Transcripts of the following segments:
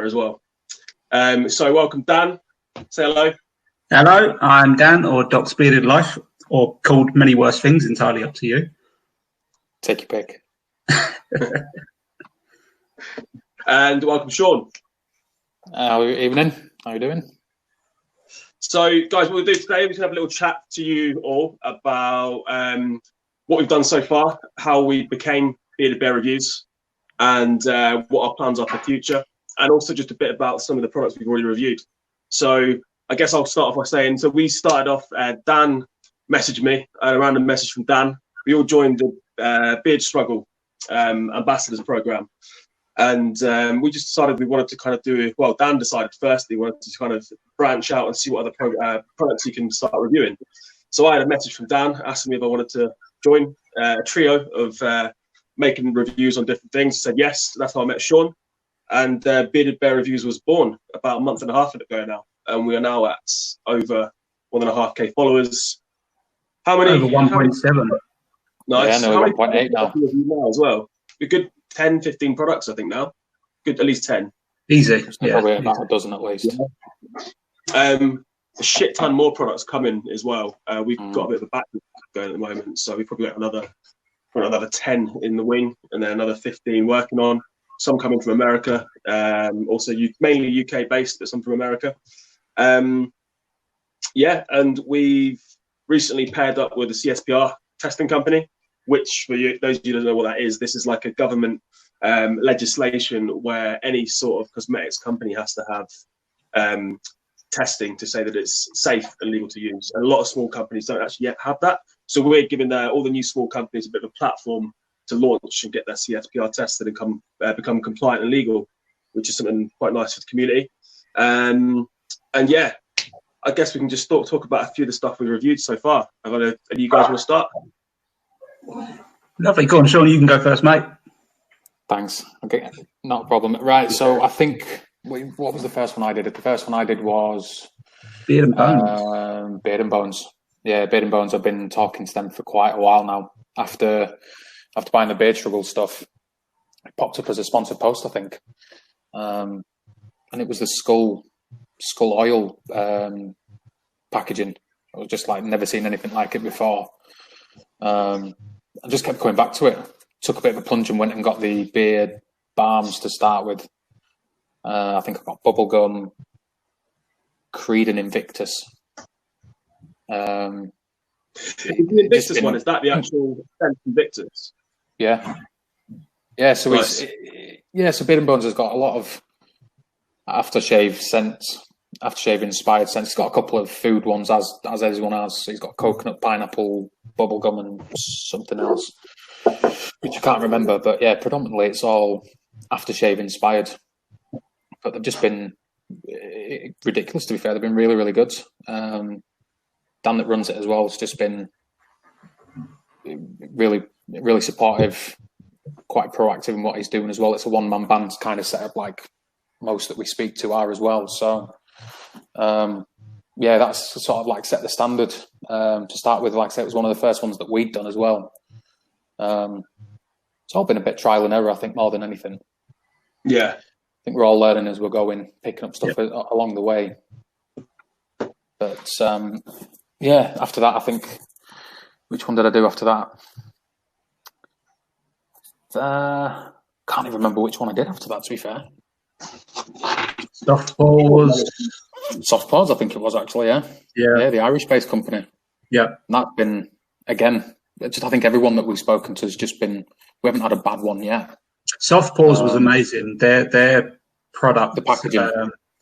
as well. So welcome, Dan. Say hello. Hello, I'm Dan, or Doc's Bearded Life, or called many worse things, entirely up to you. Take your pick. And welcome, Sean. Evening. How are you doing? So, guys, what we'll do today, we're going to have a little chat to you all about what we've done so far, how we became Bearded Bear Reviews, and what our plans are for the future, and also just a bit about some of the products we've already reviewed. So I guess I'll start off by saying, so we started off, Dan messaged me, a random message from Dan. We all joined the Beard Struggle Ambassadors Program. And we just decided we wanted to kind of do, well, Dan decided firstly, he wanted to kind of branch out and see what other products he can start reviewing. So I had a message from Dan asking me if I wanted to join a trio of making reviews on different things. I said yes. That's how I met Sean. And Bearded Bear Reviews was born about a month and a half ago now. And we are now at over 1.5K followers. How many? Over 1.7. Nice. Yeah, no, 1.8 now as well. A good 10, 15 products, I think now. Good, at least 10. Easy. Yeah, probably about a dozen at least. Yeah. A shit ton more products coming as well. We've got a bit of a backlog going at the moment, so we've probably got another 10 in the wing, and then another 15 working on. Some coming from America, also mainly UK based, but some from America. Yeah, and we've recently paired up with a CSPR testing company, which for you, those of you who don't know what that is, this is like a government legislation where any sort of cosmetics company has to have testing to say that it's safe and legal to use. And a lot of small companies don't actually yet have that. So we're giving all the new small companies a bit of a platform to launch and get their CSPR tested and become compliant and legal, which is something quite nice for the community. And yeah, I guess we can just talk about a few of the stuff we've reviewed so far. Any of you guys want to start? Lovely. Go on, Sean, you can go first, mate. Thanks. Okay, not a problem. Right, so I think, what was the first one I did? The first one I did was Beard and Bones. Beard and Bones. Yeah, Beard and Bones. I've been talking to them for quite a while now. After buying the Beard Struggle stuff, it popped up as a sponsored post, I think. And it was the skull oil packaging. I was just like, never seen anything like it before. I just kept going back to it. Took a bit of a plunge and went and got the beard balms to start with. I think I got Bubblegum, Creed and Invictus. The Invictus one, is that the actual Invictus? Yeah. Yeah, so nice. So Beard and Bones has got a lot of aftershave scents, aftershave inspired scents. It's got a couple of food ones as everyone has. So he's got coconut, pineapple, bubblegum and something else, which I can't remember. But yeah, predominantly it's all aftershave inspired. But they've just been ridiculous, to be fair. They've been really, really good. Dan that runs it as well has just been really, really supportive, quite proactive in what he's doing as well. It's a one-man band kind of setup like most that we speak to are as well. So, yeah, that's sort of like set the standard to start with. Like I said, it was one of the first ones that we'd done as well. It's all been a bit trial and error, I think, more than anything. Yeah. I think we're all learning as we're going, picking up stuff along the way. But, yeah, after that, I think, which one did I do after that? Can't even remember which one I did after that, to be fair. Soft Paws, I think it was actually, yeah. Yeah, the Irish-based company. Yeah. And that's been, again, I think everyone that we've spoken to has just been, we haven't had a bad one yet. Soft Paws was amazing. Their product, the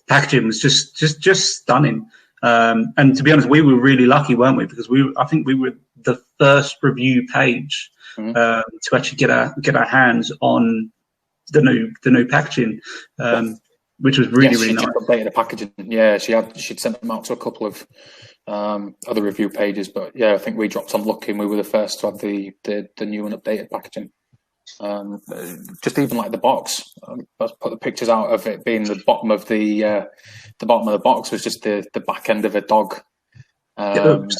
packaging was just stunning. And to be honest, we were really lucky, weren't we? Because I think we were the first review page to actually get our hands on the new packaging, which was really nice. Updated the packaging. Yeah, she'd sent them out to a couple of other review pages, but yeah, I think we dropped on lucky and we were the first to have the new and updated packaging. Just even like the box, I put the pictures out of it being the bottom of the box was just the back end of a dog. That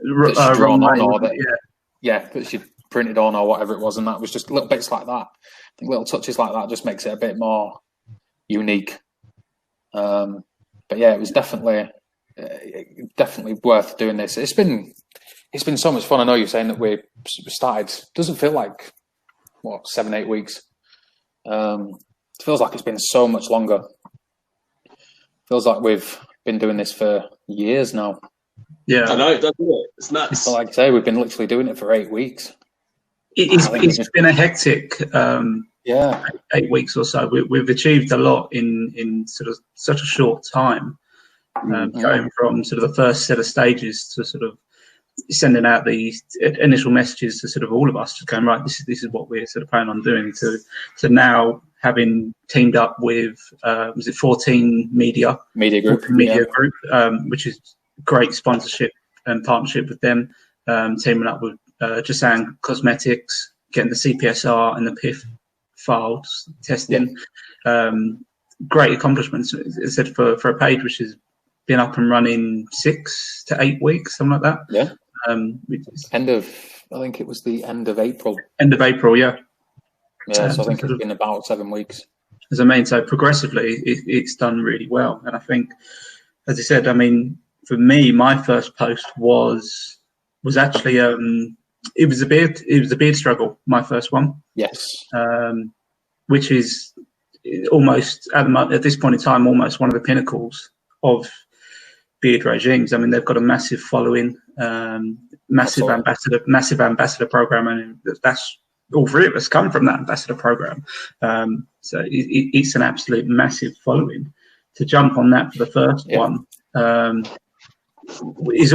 she'd drawn on, or that she printed on, or whatever it was, and that was just little bits like that. I think little touches like that just makes it a bit more unique. But yeah, it was definitely worth doing this. It's been so much fun. I know you're saying that we started. Doesn't feel like 7-8 weeks. It feels like it's been so much longer. Feels like we've been doing this for years now. Yeah, I know, doesn't it? It's nuts. So like I say, we've been literally doing it for 8 weeks. It's been a hectic 8 weeks or so. We've achieved a lot in sort of such a short time. Going from sort of the first set of stages to sort of sending out the initial messages to sort of all of us, just going, right, this is what we're sort of planning on doing, to now having teamed up with was it 14 Media Group, which is great sponsorship and partnership with them, teaming up with Jasan Cosmetics, getting the CPSR and the PIF files testing. Great accomplishments, as I said, for a page which has been up and running 6 to 8 weeks, something like that. Yeah. I think it was the end of April. End of April, yeah. Yeah, so I think it's been about 7 weeks. As I mean, so progressively, it's done really well. And I think, as I said, I mean, for me, my first post was actually it was a beard struggle. My first one. Yes. Which is almost at this point in time almost one of the pinnacles of beard regimes. I mean, they've got a massive following, massive ambassador program, and that's all three of us come from that ambassador program. So it's an absolute massive following. To jump on that for the first one was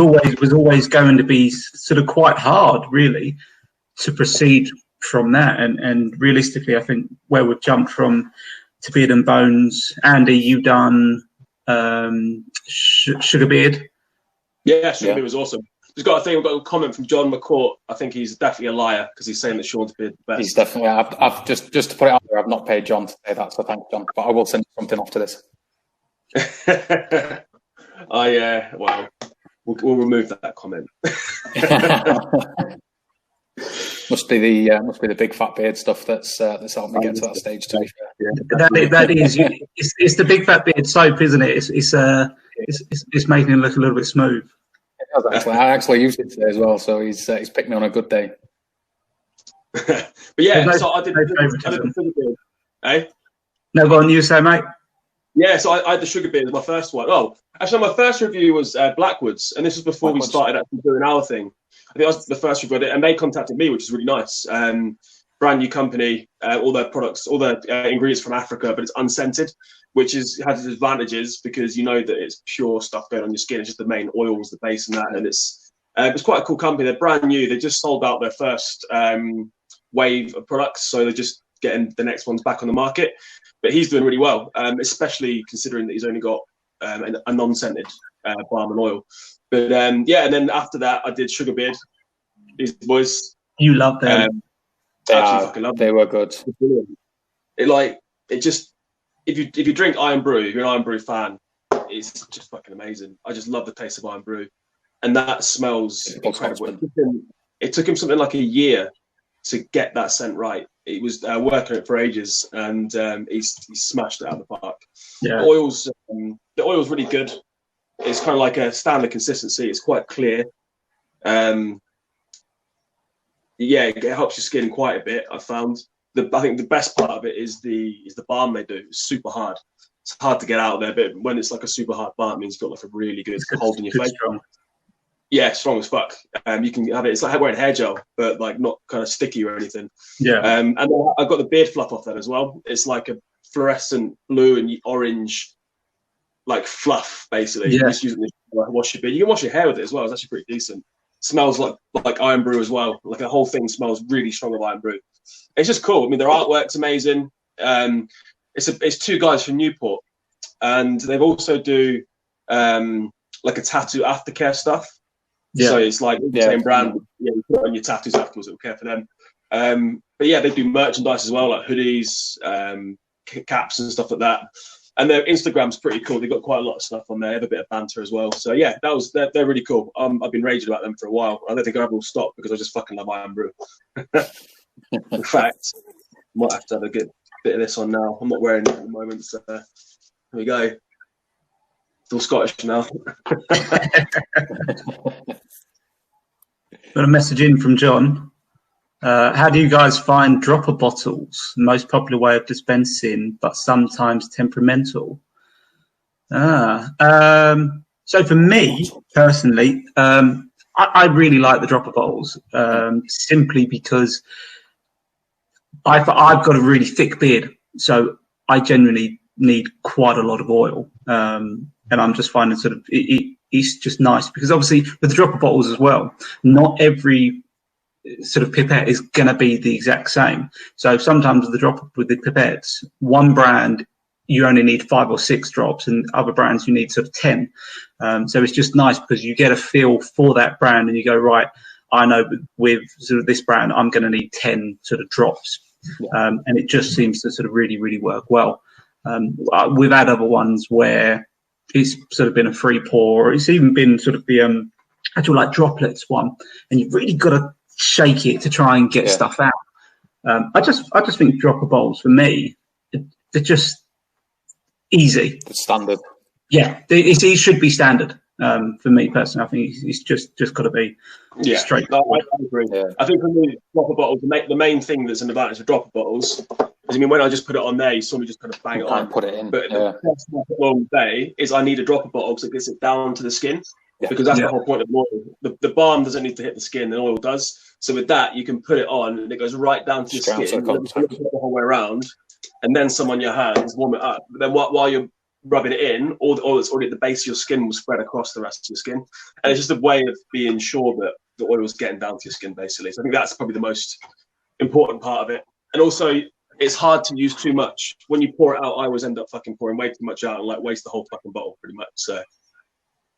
always going to be sort of quite hard, really, to proceed from that. And realistically, I think where we've jumped from to Beard and Bones, Andy, you done Sugarbeard. Yeah, Sugarbeard was awesome. We've got a comment from John McCourt. I think he's definitely a liar because he's saying that Sean's Beard the best. He's definitely. I've just to put it out there, I've not paid John to say that, so thanks, John. But I will send something after this. Well, we'll remove that comment. Must be the big fat beard stuff that's helped me get to that stage. To be fair, that is. It's the big fat beard soap, isn't it? It's making it look a little bit smooth. Actually, I actually used it today as well, so he's picked me on a good day. But yeah, so I did the sugar beard. Eh? No, go on, you say, mate. Yeah, so I had the Sugarbeard as my first one. Oh, actually, my first review was Blackwoods, and this was before we started actually doing our thing. I think that was the first review I did, and they contacted me, which is really nice. Brand new company, all their products, all their ingredients from Africa, but it's unscented, which has its advantages because you know that it's pure stuff going on your skin. It's just the main oils, the base, and that, and it's quite a cool company. They're brand new. They just sold out their first wave of products, so they're just getting the next ones back on the market. But he's doing really well, especially considering that he's only got a non-scented balm and oil. But yeah, and then after that, I did Sugarbeard. These boys, you love them. Fucking love them. They were good. If you drink Iron Brew, if you're an Iron Brew fan, it's just fucking amazing. I just love the taste of Iron Brew, and that smells incredible. It took him something like a year to get that scent right. He was working it for ages, and he smashed it out of the park. Yeah. The oil's really good. It's kind of like a standard consistency. It's quite clear. It helps your skin quite a bit. I found. I think the best part of it is the balm they do. It's super hard. It's hard to get out of there, but when it's like a super hard balm, it means you've got like a really good hold in your face. Strong. Yeah, strong as fuck. You can have it. It's like wearing hair gel, but like not kind of sticky or anything. Yeah. And then I got the beard fluff off that as well. It's like a fluorescent blue and orange, like fluff basically. Yeah. You just use it to wash your beard. You can wash your hair with it as well. It's actually pretty decent. Smells like Iron Brew as well. Like the whole thing smells really strong of Iron Brew. It's just cool. I mean, their artwork's amazing. It's two guys from Newport, and they've also do like a tattoo aftercare stuff. Yeah. So it's like the same brand. Yeah, you put on your tattoos afterwards. It will care for them. But yeah, they do merchandise as well, like hoodies, caps, and stuff like that. And their Instagram's pretty cool. They've got quite a lot of stuff on there. They have a bit of banter as well. So yeah, they're really cool. I've been raging about them for a while. I don't think I ever will stop because I just fucking love Iron Brew. In fact, I might have to have a good bit of this on now. I'm not wearing it at the moment, so here we go. It's all Scottish now. Got a message in from John. How do you guys find dropper bottles? Most popular way of dispensing, but sometimes temperamental. So for me personally, I really like the dropper bottles, simply because I've got a really thick beard, so I generally need quite a lot of oil, and I'm just finding sort of it's just nice because obviously with the dropper bottles as well, not every sort of pipette is going to be the exact same. So sometimes with the pipettes, one brand you only need 5 or 6 drops, and other brands you need sort of 10. So it's just nice because you get a feel for that brand, and you go, right, I know with sort of this brand I'm going to need 10 sort of drops, and it just seems to sort of really, really work well. We've had other ones where it's sort of been a free pour, or it's even been sort of the actual like droplets one, and you've really got to shake it to try and get stuff out. I just think dropper bowls for me, they're just easy. It's standard. Yeah, it should be standard. For me personally, I think it's just got to be straight. No, I agree. Yeah. I think for me, dropper bottles, the main thing that's an advantage of dropper bottles is, I mean, when I just put it on there, you saw me just kind of bang it on. Put it in. But the best thing all day is I need a dropper bottle because it gets it down to the skin. Yeah. Because that's the whole point of oil. The balm doesn't need to hit the skin, the oil does. So with that, you can put it on and it goes right down to your skin, the whole way around, and then some on your hands, warm it up. But then while you're rubbing it in, all the oil that's already at the base of your skin will spread across the rest of your skin. And it's just a way of being sure that the oil is getting down to your skin, basically. So I think that's probably the most important part of it. And also, it's hard to use too much. When you pour it out, I always end up fucking pouring way too much out and like waste the whole fucking bottle pretty much. So,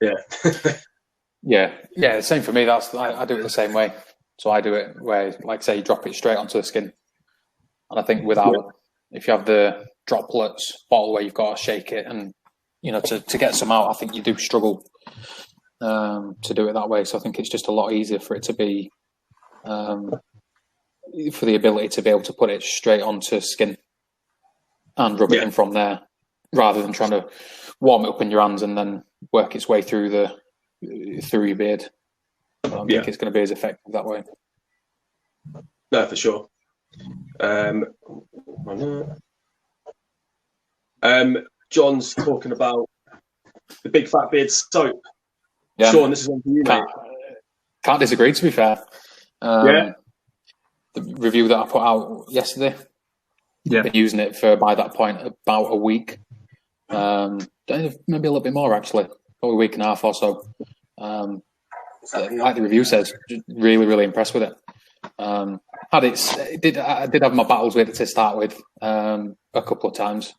yeah. Yeah, same for me. I do it the same way. So I do it where, like say, you drop it straight onto the skin. And I think if you have the droplets bottle where you've got to shake it and, to get some out, I think you do struggle to do it that way. So I think it's just a lot easier for it to be, for the ability to be able to put it straight onto skin and rub it in from there, rather than trying to warm it up in your hands and then work its way through your beard. I don't think it's going to be as effective that way. No, for sure. John's talking about the Big Fat Beard soap. Yeah. Sean, this is one for you, mate. Can't disagree, to be fair. The review that I put out yesterday, been using it for, by that point, about a week. Maybe a little bit more, actually. Probably a week and a half or so. Like the review says, really, really impressed with it. I did have my battles with it to start with a couple of times.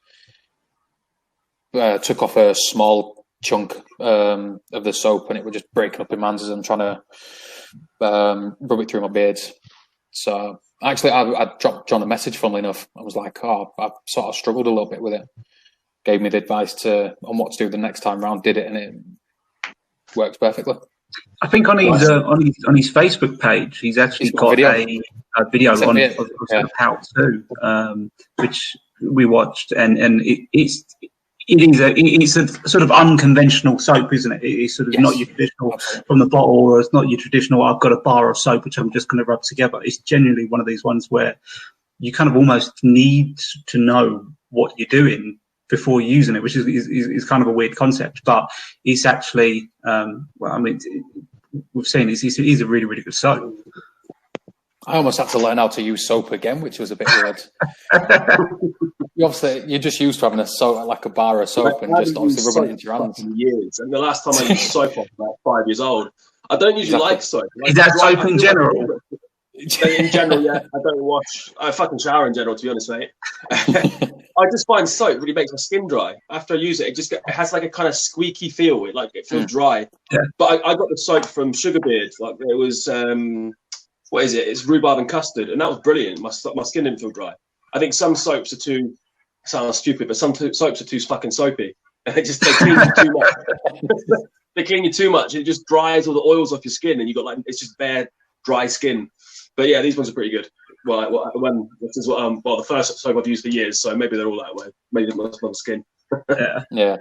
Took off a small chunk of the soap and it was just breaking up in my hands as I'm trying to rub it through my beard. So actually, I dropped John a message, funnily enough. I was like, I sort of struggled a little bit with it. Gave me the advice on what to do the next time round, did it, and it works perfectly. I think on his Facebook page, he's actually got a video on how to, which we watched, and it's a sort of unconventional soap, isn't it? It's sort of not your traditional from the bottle, or it's not your traditional, I've got a bar of soap which I'm just going to rub together. It's genuinely one of these ones where you kind of almost need to know what you're doing before using it, which is kind of a weird concept, but it's actually, we've seen it's a really, really good soap. I almost had to learn how to use soap again, which was a bit weird. You're just used to having a soap, like a bar of soap, and just obviously rubbing it into your hands. Years, and the last time I used soap, I was about 5 years old. I don't usually like soap. Is that soap in general? In general, yeah. I don't wash. I fucking shower in general, to be honest, mate. I just find soap really makes my skin dry. After I use it, it has like a kind of squeaky feel. It feels dry. Yeah. But I got the soap from Sugarbeard. Like it was, what is it? It's rhubarb and custard, and that was brilliant. My skin didn't feel dry. I think some soaps are too, sounds stupid, but some soaps are too fucking soapy. And they clean you too much. They clean you too much. It just dries all the oils off your skin, and you got it's just bare, dry skin. But yeah, these ones are pretty good. Well, the first soap I've used for years, so maybe they're all that way. Maybe it's my skin. Yeah.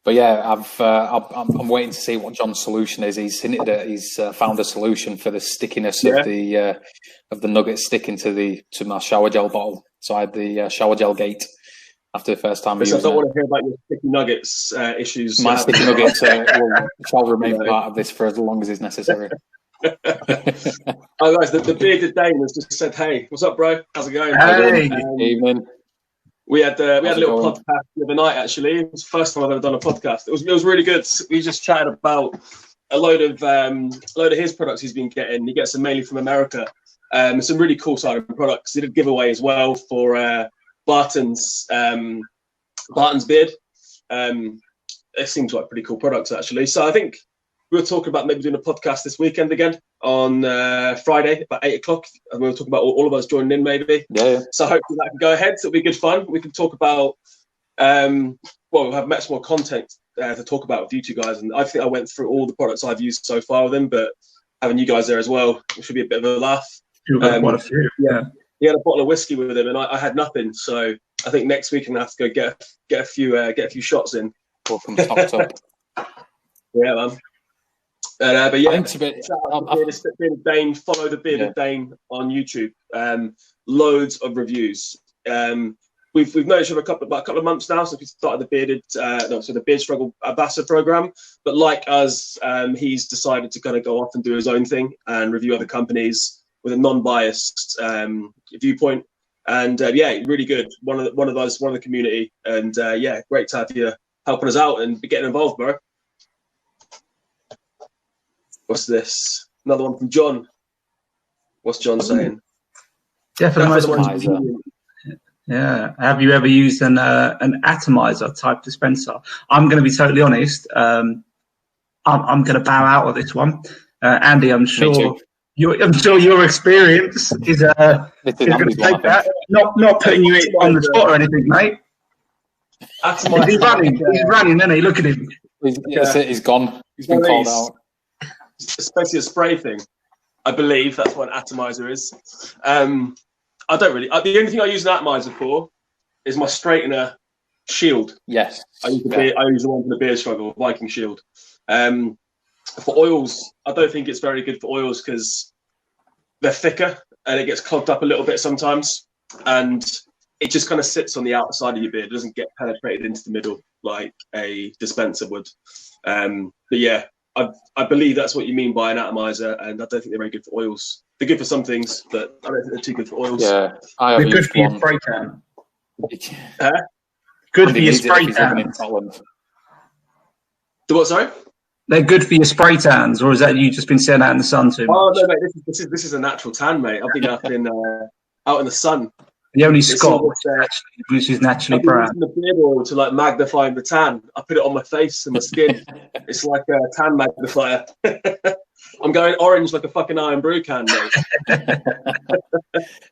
But yeah, I'm waiting to see what John's solution is. He's hinted at he's found a solution for the stickiness of the nugget sticking to my shower gel bottle. So I had the shower gel gate after the first time. I don't want to hear about your sticky nuggets issues. My sticky nuggets shall remain part of this for as long as is necessary. Oh, guys, the bearded Dane has just said, "Hey, what's up, bro? How's it going?" Hey, evening. We had a little podcast the other night. Actually, it was the first time I've ever done a podcast. It was really good. We just chatted about a load of his products he's been getting. He gets them mainly from America. Some really cool side of products. He did a giveaway as well for Barton's beard. It seems like pretty cool products actually. So I think we were talking about maybe doing a podcast this weekend again on Friday about 8 o'clock, and we were talking about all of us joining in maybe. Yeah. So hopefully that can go ahead. So it'll be good fun. We can talk about we'll have much more content to talk about with you two guys. And I think I went through all the products I've used so far with them, but having you guys there as well, it should be a bit of a laugh. You've got quite a few. Yeah. He had a bottle of whiskey with him, and I had nothing. So I think next week I'm gonna have to go get a few shots in. From top to top. Yeah, man. But yeah, Bearded Dane. Follow the Bearded Dane on YouTube. Loads of reviews. We've known each other about a couple of months now since we started the Beard Struggle Ambassador program. But like us, he's decided to kind of go off and do his own thing and review other companies with a non-biased viewpoint. And really good. One of the community. And great to have you helping us out and getting involved, bro. What's this? Another one from John. What's John saying? Yeah, for the most part. Yeah. Have you ever used an atomizer type dispenser? I'm going to be totally honest. I'm going to bow out of this one. Andy, I'm sure your experience is going to take that. Not putting you on the spot or anything, mate. He's running, isn't he? Look at him. He's gone. He's been called out. It's basically a spray thing. I believe that's what an atomizer is. I don't really. The only thing I use an atomizer for is my straightener shield. Yes. I use the one for the Beard Struggle, Viking Shield. For oils, I don't think it's very good for oils because they're thicker and it gets clogged up a little bit sometimes, and it just kind of sits on the outside of your beard. It doesn't get penetrated into the middle like a dispenser would. But yeah. I believe that's what you mean by an atomizer, and I don't think they're very good for oils. They're good for some things, but I don't think they're too good for oils. Yeah, they're good for your spray tan. Good for your spray tan. The what? Sorry. They're good for your spray tans, or is that you just been sitting out in the sun too much? Oh no, mate! This is a natural tan, mate. I've been out in the sun. The only Scot which is naturally brown. I'm using the beard oil to like magnify the tan. I put it on my face and my skin. It's like a tan magnifier. I'm going orange like a fucking Iron Brew can, mate.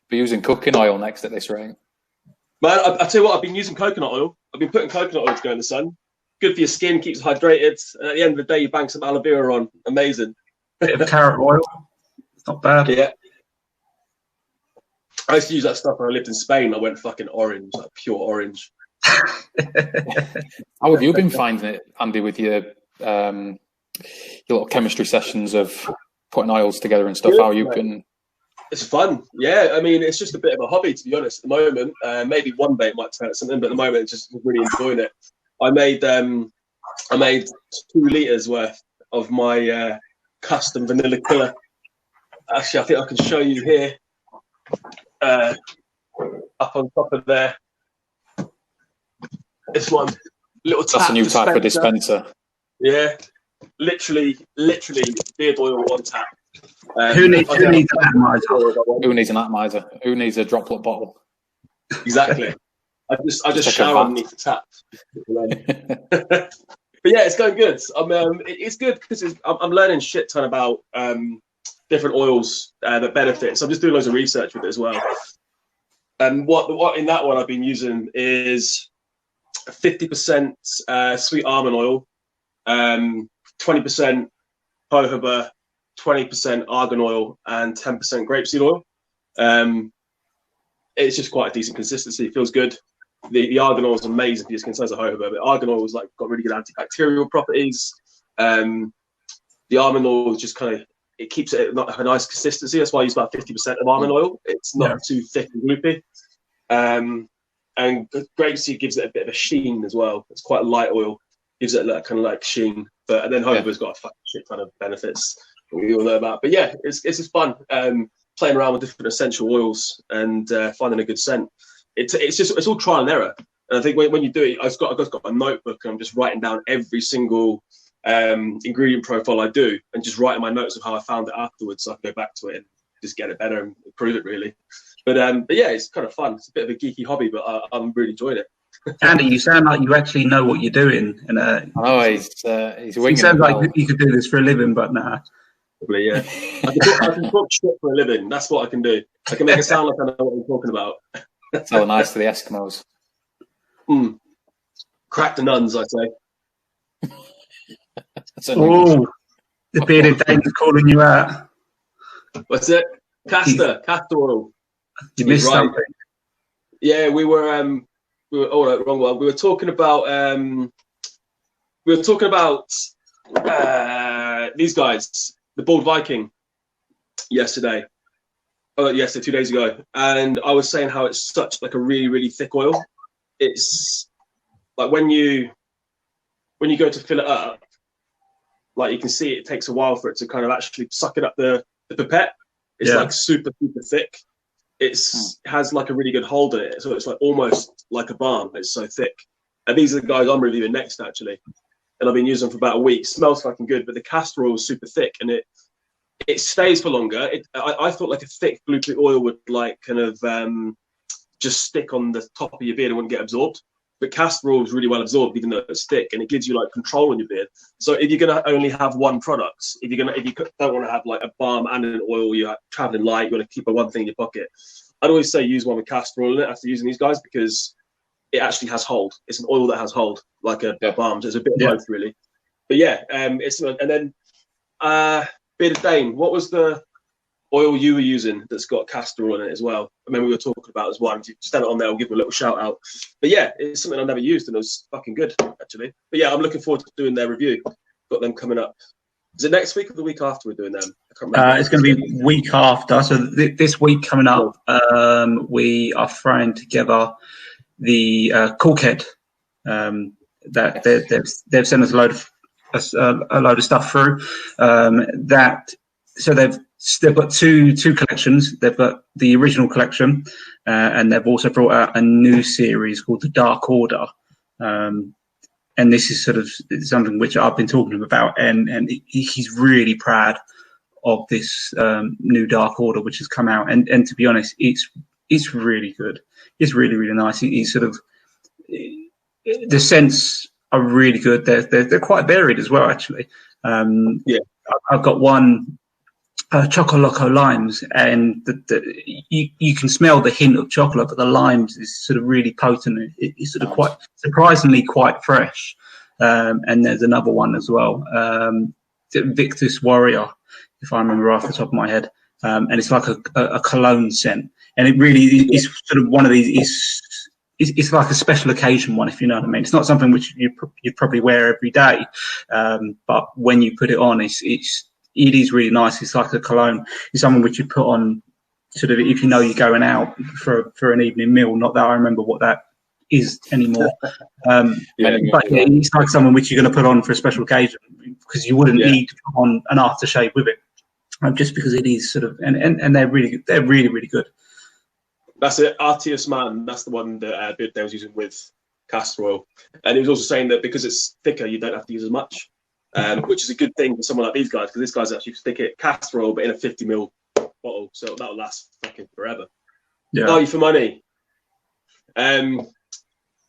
Be using cooking oil next at this rate. Man, I tell you what, I've been using coconut oil. I've been putting coconut oil to go in the sun. Good for your skin, keeps hydrated. And at the end of the day, you bang some aloe vera on. Amazing. Bit of carrot oil. It's not bad. Yeah. I used to use that stuff when I lived in Spain. I went fucking orange, like pure orange. How have you been finding it, Andy, with your little chemistry sessions of putting oils together and stuff? How you been? It's fun. Yeah, I mean, it's just a bit of a hobby, to be honest, at the moment. Maybe one day it might turn out something, but at the moment, it's just really enjoying it. I made 2 litres worth of my custom vanilla killer. Actually, I think I can show you here. Up on top of there, it's one little tap. That's a new type of dispenser. Yeah, literally beard oil on tap. Who needs an atomizer? Who needs an atomizer? Who needs a droplet bottle? Exactly. I just shower underneath the tap. But yeah, it's going good. It's good because I'm learning shit ton about different oils that benefit. So I'm just doing loads of research with it as well. And what in that one I've been using is 50% sweet almond oil, 20% jojoba, 20% argan oil, and 10% grapeseed oil. It's just quite a decent consistency. It feels good. the argan oil is amazing for your skin. So is a jojoba, but argan oil has like got really good antibacterial properties. The almond oil is just kind of, it keeps it a nice consistency. That's why I use about 50% of almond oil. It's not too thick and gloopy. And grapeseed gives it a bit of a sheen as well. It's quite a light oil, gives it that kind of like sheen. And then jojoba's got a fucking shit ton of benefits that we all know about. But yeah, it's just fun playing around with different essential oils and finding a good scent. It's all trial and error. And I think when you do it, I've got my notebook and I'm just writing down every single ingredient profile I do and just writing my notes of how I found it afterwards, so I can go back to it and just get it better and improve it really. But yeah, it's kind of fun. It's a bit of a geeky hobby, but I'm really enjoying it. Andy, you sound like you actually know what you're doing. And he's winging it. Sounds like you could do this for a living, but nah. Probably, yeah. I can talk shit for a living. That's what I can do. I can make it sound like I know what I'm talking about. Tell them nice to the Eskimos. Crack the nuns, I say. Oh, the bearded Dane's calling you out. What's it? Castor oil. You missed something. Yeah, we were all right, wrong one. We were talking about these guys, the Bald Viking, yesterday. Oh, yesterday, 2 days ago, and I was saying how it's such like a really, really thick oil. It's like when you go to fill it up, like you can see it takes a while for it to kind of actually suck it up the pipette. It's like super, super thick. It has like a really good hold on it, so it's like almost like a balm. It's so thick. And these are the guys I'm reviewing next, actually. And I've been using them for about a week. Smells fucking good, but the castor oil is super thick, and it stays for longer. I thought like a thick gloopy oil would like kind of just stick on the top of your beard and wouldn't get absorbed. But castor oil is really well absorbed, even though it's thick, and it gives you like control on your beard. So if you're gonna only have one product, if you don't want to have like a balm and an oil, you're traveling light, you want to keep one thing in your pocket, I'd always say use one with castor oil in it after using these guys, because it actually has hold. It's an oil that has hold, like a balm. So it's a bit of both, really. But yeah, it's and then Bearded Dane, what was the oil you were using that's got castor oil in it as well? I mean, we were talking about as well. If you stand it on there, I'll give them a little shout out. But yeah, it's something I've never used, and it was fucking good, actually. But yeah, I'm looking forward to doing their review. Got them coming up. Is it next week or the week after we're doing them? I can't remember. It's going to be week after. So this week coming up, we are throwing together the Corkhead. That they've sent us a load of stuff through. So they've got two collections. They've got the original collection, and they've also brought out a new series called the Dark Order. And this is sort of something which I've been talking about, and he's really proud of this new Dark Order which has come out. And to be honest, it's really good. It's really, really nice. He's sort of, the scents are really good. They're quite varied as well, actually. I've got one Choco Loco limes, and you can smell the hint of chocolate, but the limes is sort of really potent. It's sort of quite surprisingly quite fresh. And there's another one as well, Victus Warrior, if I remember off the top of my head, and it's like a cologne scent, and it really is sort of one of these. It's like a special occasion one, if you know what I mean. It's not something which you'd probably wear every day, but when you put it on, it is really nice. It's like a cologne. It's something which you put on sort of if you know you're going out for an evening meal. Not that I remember what that is anymore. But it's like something which you're going to put on for a special occasion, because you wouldn't need to put on an aftershave with it, just because it is sort of and they're really good. That's it, Artius Man. That's the one that Bearded Dane was using with castor oil, and he was also saying that because it's thicker, you don't have to use as much. Which is a good thing for someone like these guys, because this guy's actually stick it castor oil, but in a 50ml bottle, so that'll last fucking forever. Value for money. Good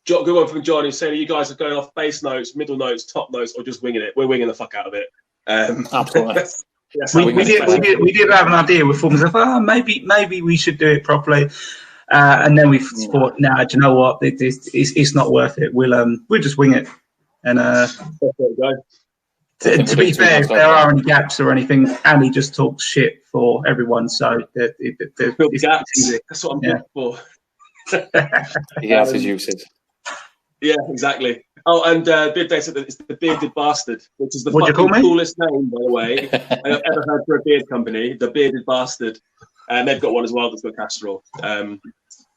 one from John, who's saying, are you guys are going off base notes, middle notes, top notes, or just winging it? We're winging the fuck out of it. Absolutely. we did have an idea with forms of maybe we should do it properly, and then we thought, do you know what? It's not worth it. We'll just wing it. And to be fair, if there are any gaps or anything, Andy just talks shit for everyone. So gaps. That's what I'm looking for. He has his uses. Yeah, exactly. Oh, and Beard Day said that it's the Bearded Bastard, which is the What'd you fucking call me? coolest name, by the way, I've ever heard for a beard company. The Bearded Bastard, and they've got one as well that's got Castrol. But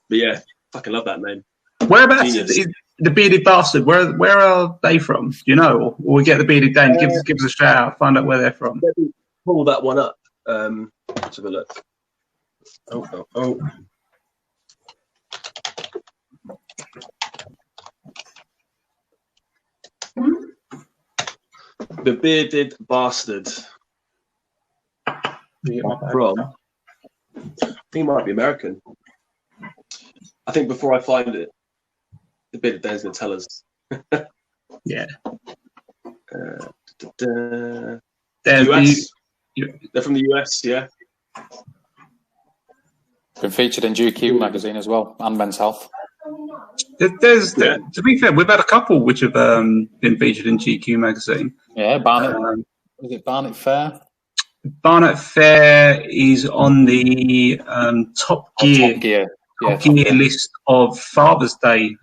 yeah, fucking love that name. Whereabouts Genius. is the Bearded Bastard? Where are they from? Do you know? Or we get the Bearded Dane, give us a shout out, find out where they're from. Let me pull that one up. Let's have a look. Oh. The Bearded Bastard. From, I think it might be American. I think before I find it, the Bearded Dane's going to tell us. Yeah. US. They're from the US, yeah. Been featured in GQ magazine as well, and Men's Health. To be fair, we've had a couple which have been featured in GQ magazine. Yeah, Barnet. Is it Barnet Fair? Barnet Fair is on the Top Gear list of Father's Day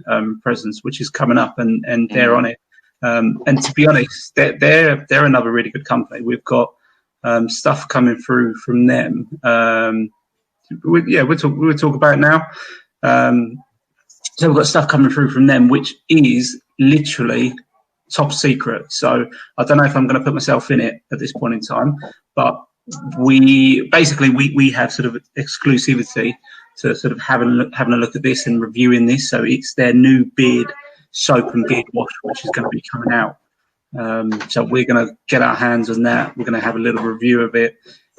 presents, which is coming up, and they're on it. And to be honest, they're another really good company. We've got stuff coming through from them. We'll talk about it now. So we've got stuff coming through from them, which is literally top secret. So I don't know if I'm going to put myself in it at this point in time, but we have sort of exclusivity to sort of having a look at this and reviewing this. So it's their new beard soap and beard wash, which is going to be coming out. So we're going to get our hands on that. We're going to have a little review of it,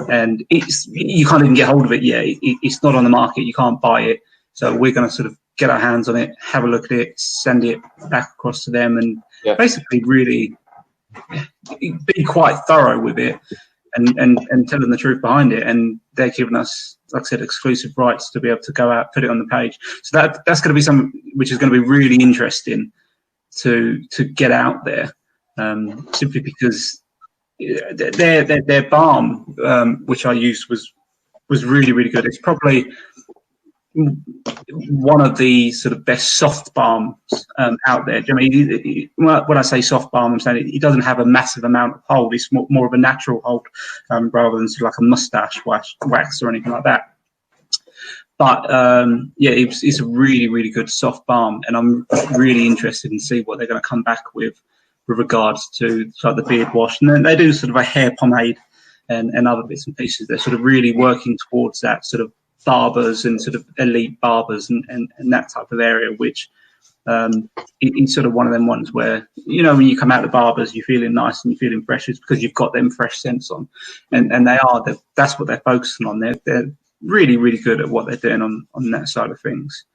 and you can't even get hold of it yet. It's not on the market. You can't buy it. So we're going to sort of get our hands on it, have a look at it, send it back across to them, and basically really be quite thorough with it and tell them the truth behind it. And they're giving us, like I said, exclusive rights to be able to go out, put it on the page. So that's going to be something which is going to be really interesting to get out there, simply because their balm, which I used, was really, really good. It's probably one of the sort of best soft balms out there. I mean, when I say soft balm, I'm saying it doesn't have a massive amount of hold. It's more of a natural hold rather than sort of like a mustache wax or anything like that. But it's a really, really good soft balm, and I'm really interested in see what they're going to come back with regards to like the beard wash. And then they do sort of a hair pomade and other bits and pieces. They're sort of really working towards that sort of barbers and sort of elite barbers and that type of area, which it's sort of one of them ones where, you know, when you come out of the barbers, you're feeling nice and you're feeling fresh. It's because you've got them fresh scents on, and that's what they're focusing on. They're really, really good at what they're doing on that side of things.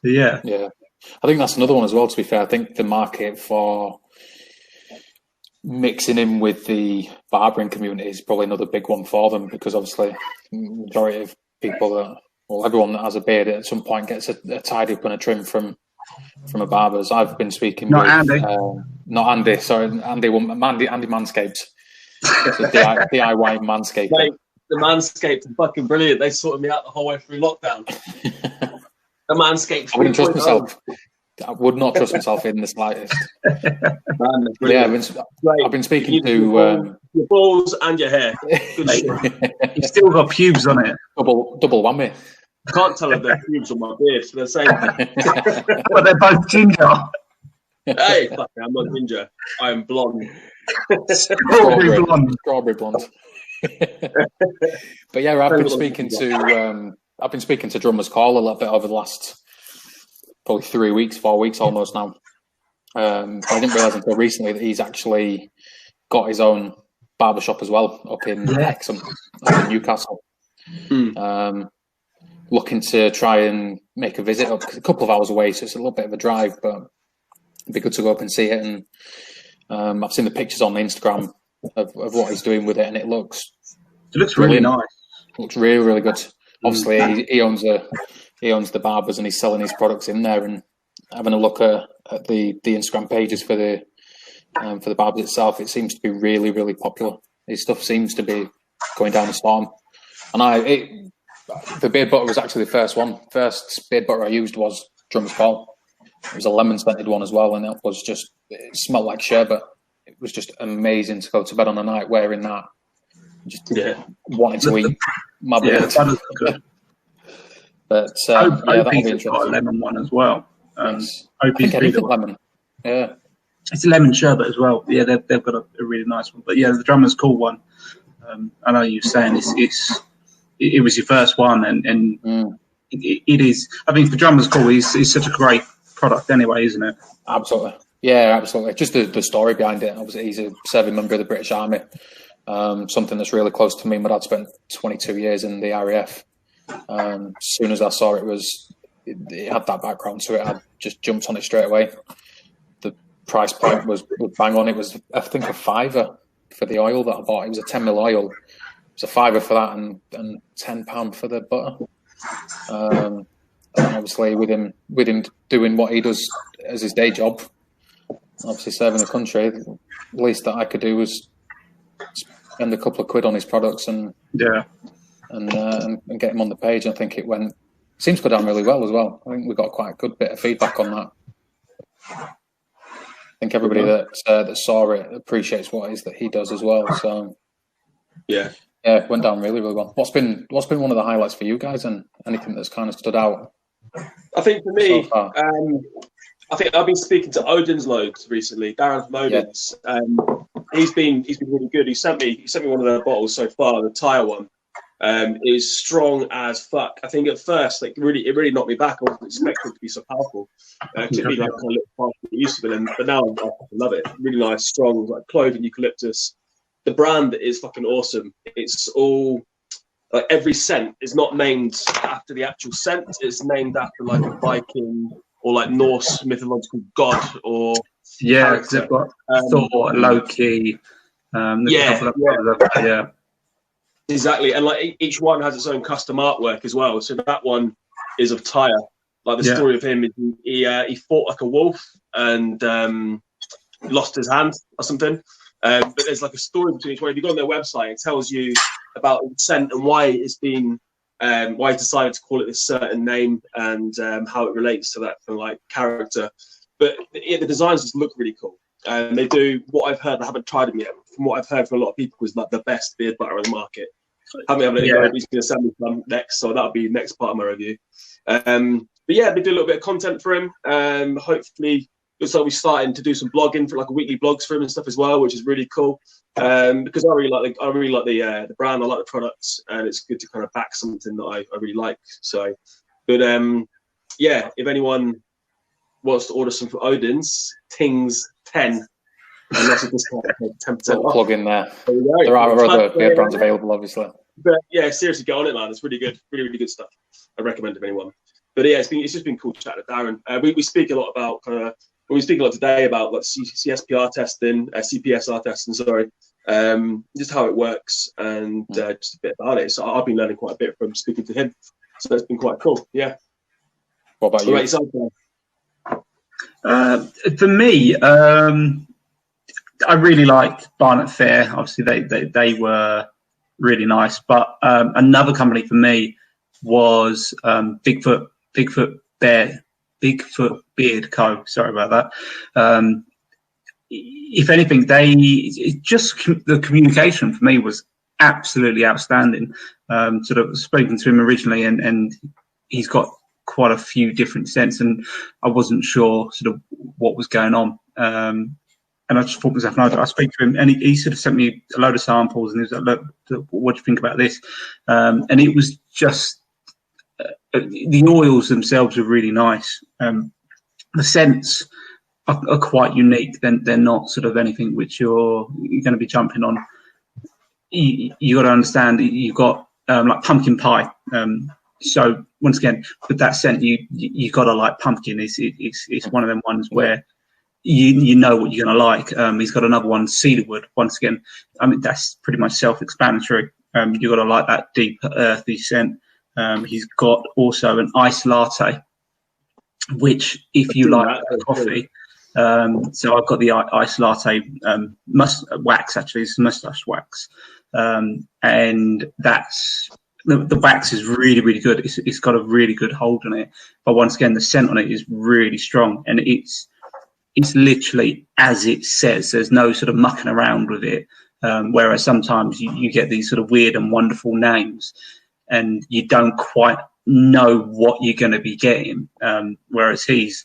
So yeah, I think that's another one as well. To be fair, I think the market for mixing in with the barbering community is probably another big one for them, because obviously majority of people everyone that has a beard at some point gets a tidy up and a trim from a barber's. I've been speaking with Andy. Not Andy, sorry, Andy Manscaped. It's a DIY Manscaped. Mate, the Manscaped are fucking brilliant. They sorted me out the whole way through lockdown. The Manscaped. I wouldn't trust myself. I would not trust myself in the slightest. Man, I've been speaking to your balls and your hair. Good shit. You've still got pubes on it. Double whammy. I can't tell if they're pubes on my beard. So they're saying, but they're both ginger. Hey, fuck it, I'm not ginger. I am blonde. Strawberry blonde. But yeah, I've been speaking to Drummers Call a little bit over the last probably 3 weeks, 4 weeks almost now. I didn't realise until recently that he's actually got his own barbershop as well up in Hexham, up in Newcastle. Looking to try and make a visit up, a couple of hours away, so it's a little bit of a drive, but it'd be good to go up and see it. And I've seen the pictures on Instagram of what he's doing with it, and it looks really nice. It looks really, really good. Obviously, he owns the barbers, and he's selling his products in there. And having a look at the Instagram pages for the barbers itself, it seems to be really, really popular. His stuff seems to be going down the storm, and the beard butter was actually the first one. First beard butter I used was Drummer's Paul. It was a lemon scented one as well, and it smelled like sherbet. It was just amazing to go to bed on a night wearing that. Just wanted to eat my beard. That is good. But that'll be OP's got a lemon one as well. I think anything lemon. Yeah. It's a lemon sherbet as well. Yeah, they've got a really nice one. But yeah, the Drummer's Cool one. I know you were saying it was your first one, and it is. I mean, the Drummer's Cool is such a great product anyway, isn't it? Absolutely. Yeah, absolutely. Just the story behind it. Obviously, he's a serving member of the British Army. Something that's really close to me. My dad spent 22 years in the RAF. As soon as I saw it had that background to it, I just jumped on it straight away. The price point was bang on. It was, I think, a £5 for the oil that I bought. It was a 10ml oil. It was a £5 for that and £10 for the butter. And obviously, with him doing what he does as his day job, obviously serving the country, the least that I could do was spend a couple of quid on his products and get him on the page. I think it seems to go down really well as well. I think we got quite a good bit of feedback on that. I think everybody that saw it appreciates what it is that he does as well. So yeah, it went down really, really well. What's been one of the highlights for you guys, and anything that's kind of stood out? I think for me, I think I've been speaking to Odin's loads recently. Darren from Odin's. He's been really good. He sent me one of their bottles so far, the Tyre one. Is strong as fuck. I think at first, it really knocked me back. I wasn't expecting it to be so powerful. It took me like a little while to get used to it, but now I love it. Really nice, strong, like clove and eucalyptus. The brand is fucking awesome. It's all like every scent is not named after the actual scent. It's named after like a Viking or like Norse mythological god or character. They've got Thor, Loki. Exactly, and like each one has its own custom artwork as well. So that one is of Tyre. Like the story of him, he fought like a wolf and lost his hand or something. But there's like a story between each one. If you go on their website, it tells you about the scent and why it's been, why he decided to call it this certain name and how it relates to that kind of like character. But the designs just look really cool. They do what I've heard. I haven't tried them yet. From what I've heard from a lot of people, is like the best beard butter on the market. Haven't had it. He's going to send me some next, so that'll be next part of my review. But yeah, we do a little bit of content for him. Hopefully, looks like we're starting to do some blogging for like a weekly blogs for him and stuff as well, which is really cool. Because I really like the brand. I like the products, and it's good to kind of back something that I really like. So, but yeah, if anyone wants to order some from Odin's, Tings 10. And that's a discount, 10% off. Plug in there. There are other beer brands available, obviously. But yeah, seriously, get on it, man. It's really good, really good stuff. I recommend it to anyone. But yeah, it's just been cool to chat to Darren. We speak a lot about we speak a lot today about like CSPR testing, CPSR testing. Sorry, just how it works and just a bit about it. So I've been learning quite a bit from speaking to him. So it's been quite cool. Yeah. What about you? What about yourself? For me, I really liked Barnet Fair. Obviously, they were really nice. But another company for me was Bigfoot Beard Co. Sorry about that. If anything, the communication for me was absolutely outstanding. Sort of spoken to him originally, and he's got quite a few different scents, and I wasn't sure sort of what was going on. And I just thought to myself, I speak to him, and he sort of sent me a load of samples, and he was like, "Look, what do you think about this?" And it was just the oils themselves are really nice. The scents are quite unique. They're not sort of anything which you're going to be jumping on. You got to understand. You've got like pumpkin pie. So once again, with that scent, you got to like pumpkin. It's one of them ones where you know what you're going to like. He's got another one, cedarwood. Once again, I mean, that's pretty much self-explanatory. You've got to like that deep, earthy scent. He's got also an iced latte, which if you like coffee, so I've got the iced latte wax, actually. It's mustache wax. And that's the wax is really, really good. It's got a really good hold on it. But once again, the scent on it is really strong, and it's literally as it says. There's no sort of mucking around with it. Whereas sometimes you get these sort of weird and wonderful names, and you don't quite know what you're going to be getting. Whereas it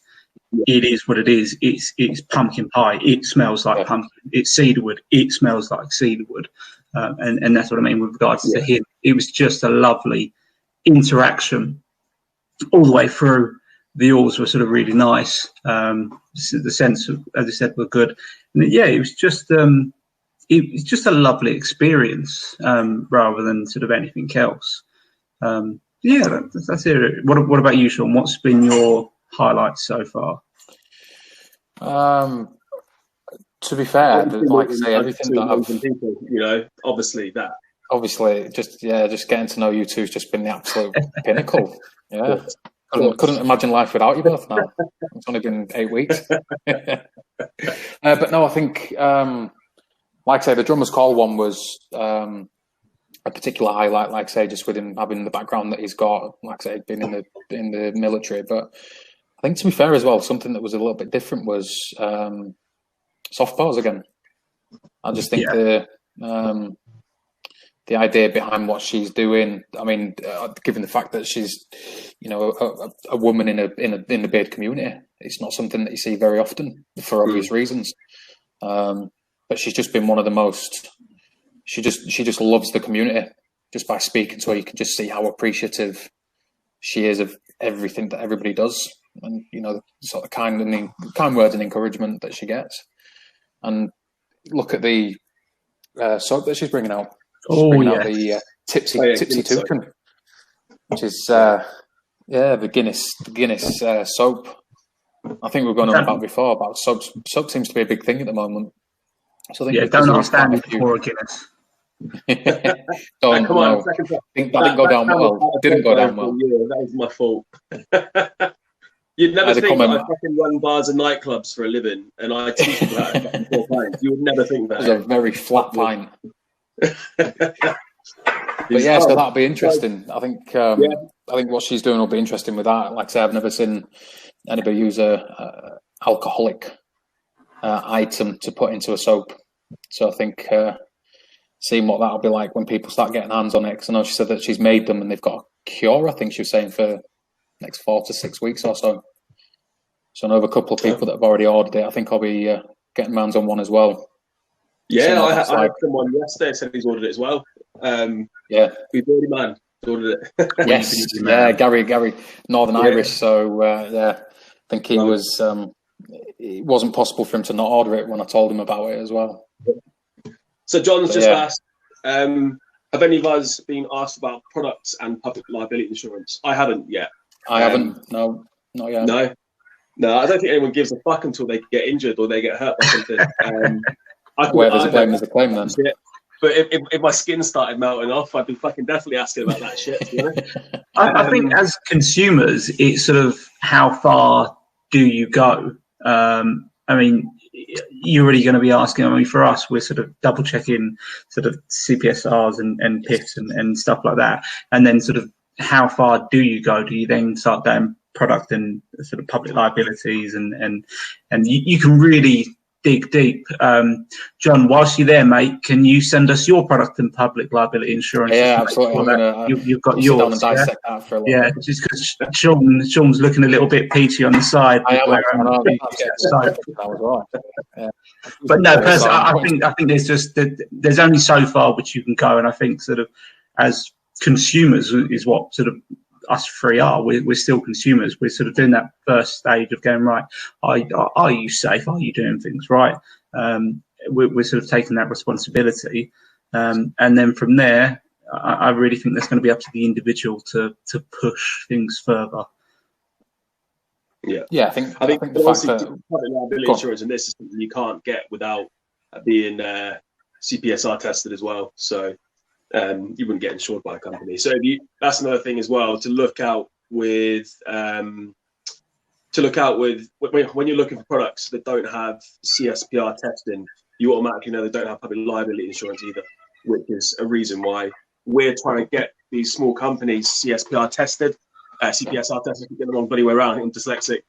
is what it is. It's pumpkin pie. It smells like pumpkin. It's cedarwood. It smells like cedarwood. And that's what I mean with regards to him. It was just a lovely interaction all the way through. The oars were sort of really nice. The scents, as I said, were good. And it was just a lovely experience rather than sort of anything else. That's it. What about you, Sean? What's been your highlights so far? To be fair, like I say, everything that I've, people, obviously just getting to know you two has just been the absolute pinnacle. Yeah, couldn't imagine life without you both now. It's only been 8 weeks. But no, I think, like I say, the Drummer's Call one was a particular highlight. Like I say, just with him having the background that he's got, like I say, being in the military. But I think, to be fair as well, something that was a little bit different was soft pause again. I just think the idea behind what she's doing. I mean, given the fact that she's, a woman in the beard community, it's not something that you see very often for obvious reasons. But she's just been one of the most. She just loves the community. Just by speaking to her, you can just see how appreciative she is of everything that everybody does, and the sort of kind words and encouragement that she gets. And look at the soap that she's bringing out. She's bringing out the Tipsy Toucan, which is the Guinness soap. I think we've gone on about before about soap. Soap seems to be a big thing at the moment. So I think don't ask Danny for a Guinness. Come on, that didn't go down well. Didn't go down well. Yeah, that was my fault. You'd never think that I fucking run bars and nightclubs for a living, and I teach people how to fucking pour pints. You would never think that. It was a very flat pint. But yeah, so that'll be interesting. I think what she's doing will be interesting with that. Like I say, I've never seen anybody use a alcoholic item to put into a soap. So I think seeing what that'll be like when people start getting hands on it. Because I know she said that she's made them and they've got a cure. I think she was saying for next 4 to 6 weeks or so. So I know of a couple of people that have already ordered it. I think I'll be getting my hands on one as well. Yeah, I had someone yesterday said he's ordered it as well. We've already ordered it. Yes, Gary, Northern Irish. So I think he was. It wasn't possible for him to not order it when I told him about it as well. So John's just asked, have any of us been asked about products and public liability insurance? I haven't yet. I haven't. No, not yet. No, I don't think anyone gives a fuck until they get injured or they get hurt by something. Where there's a claim, there's a claim then. But if my skin started melting off, I'd be fucking definitely asking about that shit. I think as consumers, it's sort of how far do you go? I mean, you're really going to be asking. I mean, for us, we're sort of double checking sort of CPSRs and PIFs and stuff like that. And then sort of how far do you go? Do you then start down product and sort of public liabilities and you can really dig deep. John, whilst you're there, mate, can you send us your product and public liability insurance? Yeah, absolutely. You've got yours. Down and dissect that for a little bit. Just because Sean's looking a little bit peachy on the side. I am. But no, personally, I think there's only so far which you can go, and I think sort of as consumers is what sort of us three are. We're still consumers. We're sort of doing that first stage of going, right, are you safe? Are you doing things right? We're sort of taking that responsibility. And then from there, I really think that's going to be up to the individual to push things further. Yeah, I think the fact that public liability insurance and this is something you can't get without being CPSR tested as well. So you wouldn't get insured by a company. So that's another thing as well to look out with. When you're looking for products that don't have CSPR testing, you automatically know they don't have public liability insurance either, which is a reason why we're trying to get these small companies CPSR tested, get them on bloody way around. I'm dyslexic.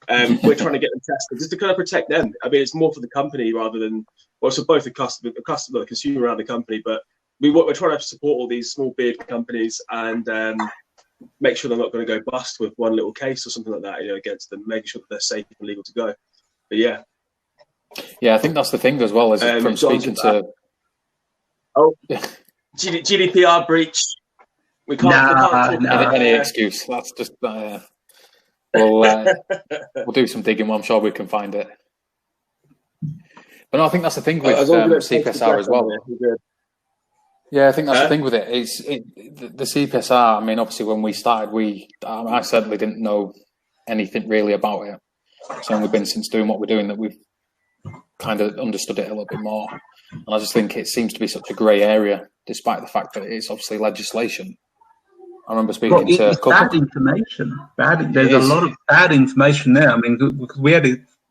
We're trying to get them tested just to kind of protect them. I mean, it's more for the company rather than, well, so both the customer, the consumer, and the company. But we're trying to support all these small beard companies and make sure they're not going to go bust with one little case or something like that, against them, making sure that they're safe and legal to go. But yeah, I think that's the thing as well. As from speaking to GDPR breach, we can't talk about any excuse. That's just we'll do some digging. I'm sure we can find it. But no, I think that's the thing with CPSR as well. Yeah, I think that's the thing with it. The CPSR. I mean, obviously, when we started, I certainly didn't know anything really about it. It's only been since doing what we're doing that we've kind of understood it a little bit more. And I just think it seems to be such a grey area, despite the fact that it's obviously legislation. I remember speaking to a couple. Bad information. There's a lot of bad information there. I mean,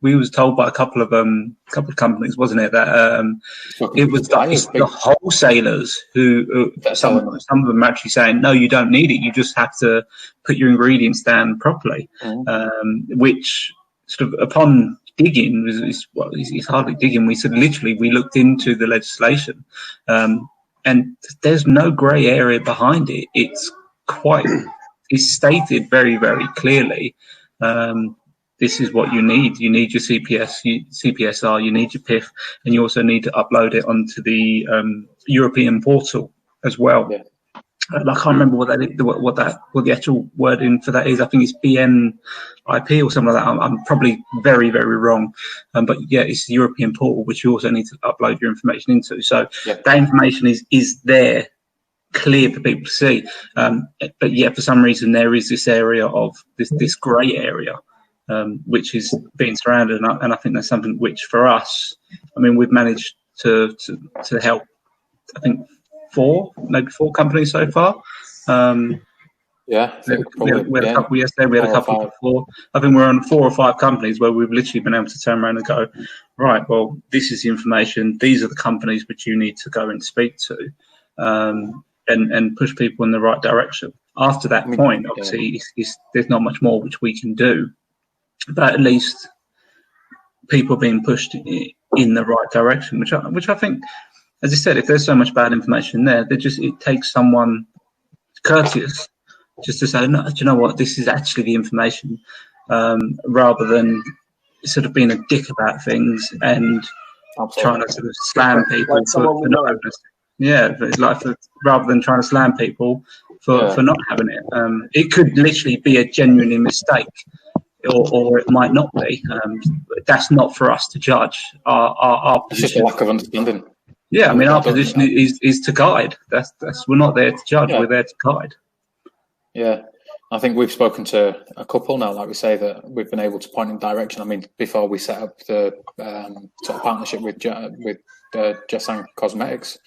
we was told by a couple of companies, wasn't it, that it was the wholesalers who some of them are actually saying, no, you don't need it. You just have to put your ingredients down properly, which sort of upon digging, it's hardly digging. We looked into the legislation, and there's no grey area behind it. It's stated very, very clearly. This is what you need. You need your CPSR, you need your PIF, and you also need to upload it onto the European portal as well. Yeah. I can't remember what the actual wording for that is. I think it's BNIP or something like that. I'm probably very, very wrong. But yeah, it's the European portal, which you also need to upload your information into. So that information is there, clear for people to see. But yeah, for some reason there is this area of this grey area. Which is being surrounded, and I think that's something which, for us, I mean, we've managed to help. I think maybe four companies so far. We had a couple yesterday. We had a couple before. I think we're on 4 or 5 companies where we've literally been able to turn around and go, right, well, this is the information. These are the companies which you need to go and speak to, and push people in the right direction. After that point, obviously, there's not much more which we can do. But at least people are being pushed in the right direction, which I think, as I said, if there's so much bad information there, it takes someone courteous just to say, no, do you know what, this is actually the information, rather than sort of being a dick about things and trying to sort of slam people for not having it. Yeah, rather than trying to slam people for not having it. It could literally be a genuine mistake. Or it might not be. That's not for us to judge. Our position, it's just a lack of understanding. Yeah, I mean, our position is to guide. That's we're not there to judge. Yeah. We're there to guide. Yeah, I think we've spoken to a couple now, like we say, that we've been able to point in direction. I mean, before we set up the sort of partnership with Jesang Cosmetics,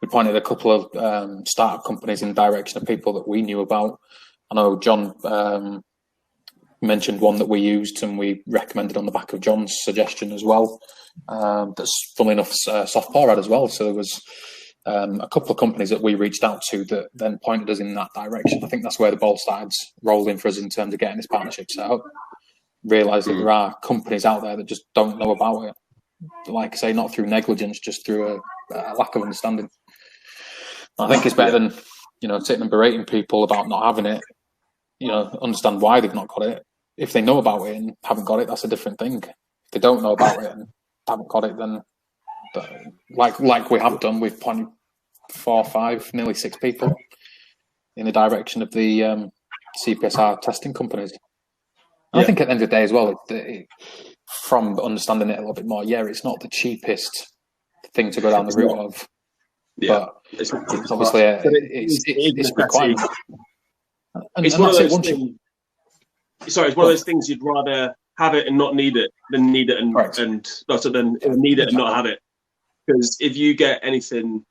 we pointed a couple of startup companies in the direction of people that we knew about. I know John mentioned one that we used and we recommended on the back of John's suggestion as well. That's, funnily enough, Softpaw had as well. So there was a couple of companies that we reached out to that then pointed us in that direction. I think that's where the ball started rolling for us in terms of getting this partnership set up. Realising there are companies out there that just don't know about it. Like I say, not through negligence, just through a lack of understanding. I think it's better than, sitting and berating people about not having it. Understand why they've not got it. If they know about it and haven't got it, that's a different thing. If they don't know about it and haven't got it, then like we have done, we've pointed 4, 5, nearly 6 people in the direction of the CPSR testing companies. I think at the end of the day as well, from understanding it a little bit more, it's not the cheapest thing to go down the route of. Yeah. But it's obviously it's required. It's one of those things. Sorry, it's one of those things you'd rather have it and not need it than need it and need it and not have it. Because if you get anything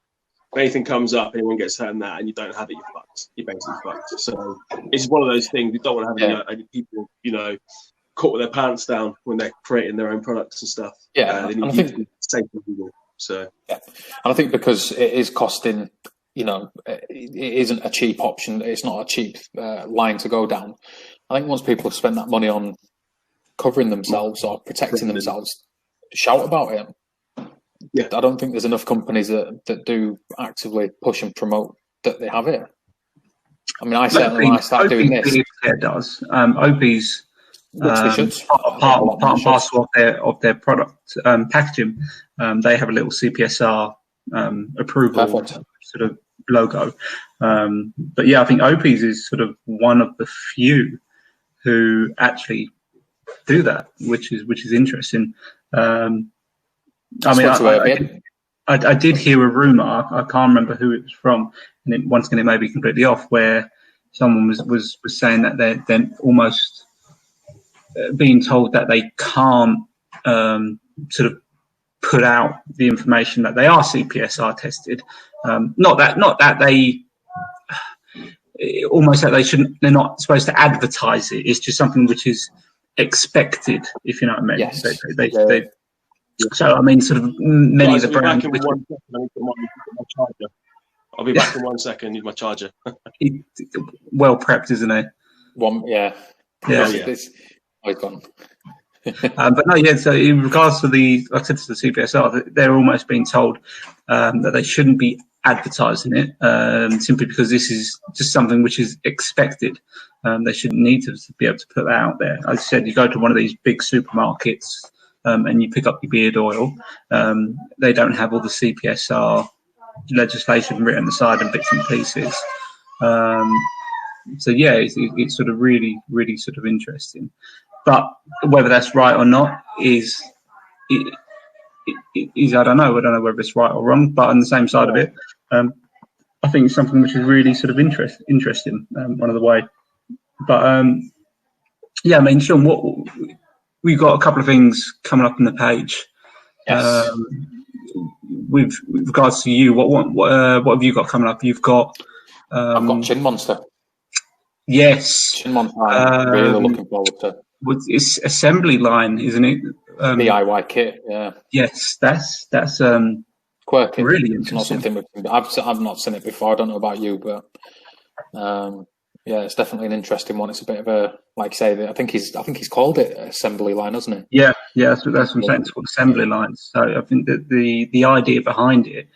comes up, anyone gets hurt in that, and you don't have it, you're fucked. You're basically fucked. So it's one of those things you don't want to have any people, caught with their pants down when they're creating their own products and stuff. Yeah, and I think safe and legal. So and I think because it is costing, it isn't a cheap option. It's not a cheap line to go down. I think once people have spent that money on covering themselves or protecting themselves, shout about it. Yeah. I don't think there's enough companies that do actively push and promote that they have it. I mean, I certainly, when I start doing this, it does. OP's part and parcel of their product packaging. They have a little CPSR approval sort of logo. But yeah, I think OP's is sort of one of the few who actually do that, which is interesting. I did hear a rumor. I can't remember who it was from, and once again, it may be completely off. Where someone was saying that they're almost being told that they can't sort of put out the information that they are CPSR tested. Not that they almost that they shouldn't. They're not supposed to advertise it. It's just something which is expected, if you know what I mean. Yes. So I mean, sort of many of the brands. I'll be back in 1 second. I need my charger. Well prepped, isn't he? Yeah. I've gone. But no, yeah. So in regards to like I said, to the CPSR, they're almost being told that they shouldn't be advertising it simply because this is just something which is expected. They shouldn't need to be able to put that out there. As I said, you go to one of these big supermarkets and you pick up your beard oil. They don't have all the CPSR legislation written on the side in bits and pieces. So yeah, it's sort of really, really sort of interesting. But whether that's right or not is I don't know. I don't know whether it's right or wrong. But on the same side of it, I think it's something which is really sort of interesting. One of the way. But yeah, I mean, Sean, we've got a couple of things coming up on the page. Yes. With regards to you, what have you got coming up? You've got. I've got Chin Monster. Yes. Chin Monster. I'm really looking forward to. It's assembly line, isn't it? DIY kit. Yeah. Yes, that's quirky. Really it's interesting. not something I've not seen it before. I don't know about you, but yeah, it's definitely an interesting one. It's a bit of a, like you say, I think he's called it assembly line, hasn't he? Yeah, that's what I'm saying. It's called assembly lines. So I think that the idea behind it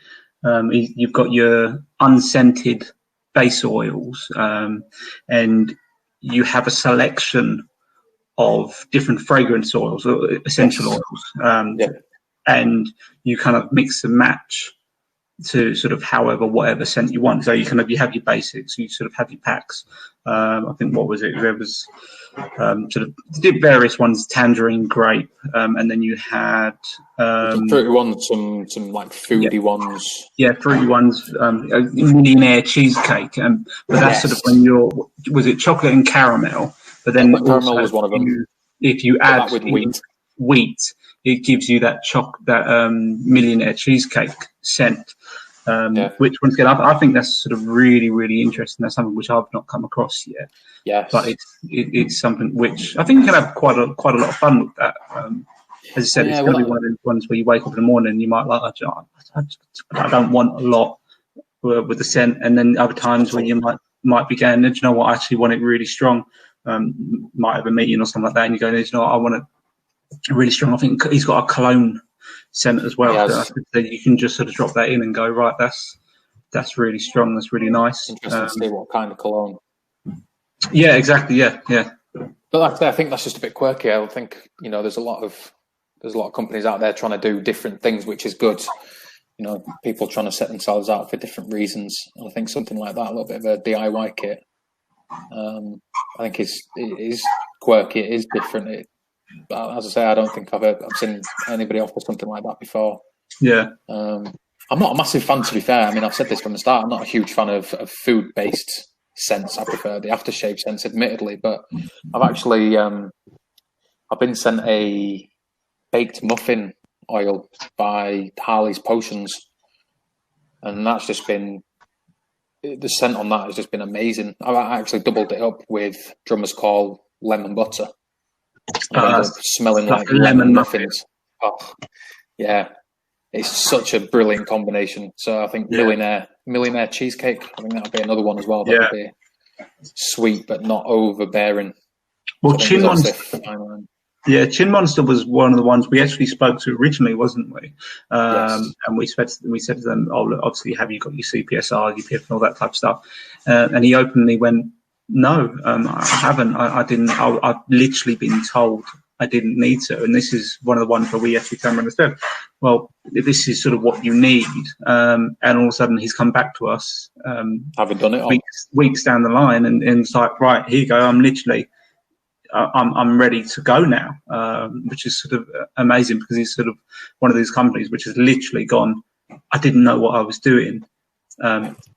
is you've got your unscented base oils, and you have a selection of different fragrance oils or essential oils, and you kind of mix and match to sort of whatever scent you want. So you have your basics, you sort of have your packs. I think what was it? There was sort of did various ones, tangerine, grape, and then you had fruity ones, some like foodie ones. Yeah, fruity ones, millionaire cheesecake, but that's sort of when was it chocolate and caramel? But then caramel was one of them. If you add with wheat, it gives you that millionaire cheesecake scent. Which once again, I think that's sort of really, really interesting. That's something which I've not come across yet. Yes, but it's something which I think you can have quite a lot of fun with that. As I said, it's going to be one of those ones where you wake up in the morning and you might like, I don't want a lot with the scent, and then other times when you might be going, do you know what, I actually want it really strong. Might have a meeting or something like that, and you go, you know what, I want it really strong. I think he's got a cologne scent as well. That you can just sort of drop that in and go, right, that's really strong. That's really nice. Interesting to see what kind of cologne. Yeah, exactly. Yeah. But like I say, I think that's just a bit quirky. I think there's a lot of companies out there trying to do different things, which is good. People trying to set themselves out for different reasons. And I think something like that, a little bit of a DIY kit, I think it is quirky. It is different. But as I say, I don't think I've seen anybody offer something like that before. Yeah. I'm not a massive fan, to be fair. I mean, I've said this from the start. I'm not a huge fan of food-based scents. I prefer the aftershave scents, admittedly. But I've actually I've been sent a baked muffin oil by Harley's Potions, and that's just been, the scent on that has just been amazing. I actually doubled it up with Drummer's Call lemon butter. Smelling like lemon muffins. Oh, yeah. it's such a brilliant combination. So I think millionaire cheesecake. I think that'll be another one as well. That would be sweet but not overbearing. Well, Chin Monster was one of the ones we actually spoke to originally, wasn't we? And we said to them, "Oh, obviously, have you got your CPSR, your PIP, and all that type of stuff?" And he openly went, "No, I haven't. I didn't. I've literally been told I didn't need to." And this is one of the ones where we actually came around and said, "Well, this is sort of what you need." And all of a sudden, he's come back to us, haven't done it weeks down the line, and it's like, right, here you go. I'm ready to go now, which is sort of amazing, because he's sort of one of these companies which has literally gone, I didn't know what I was doing,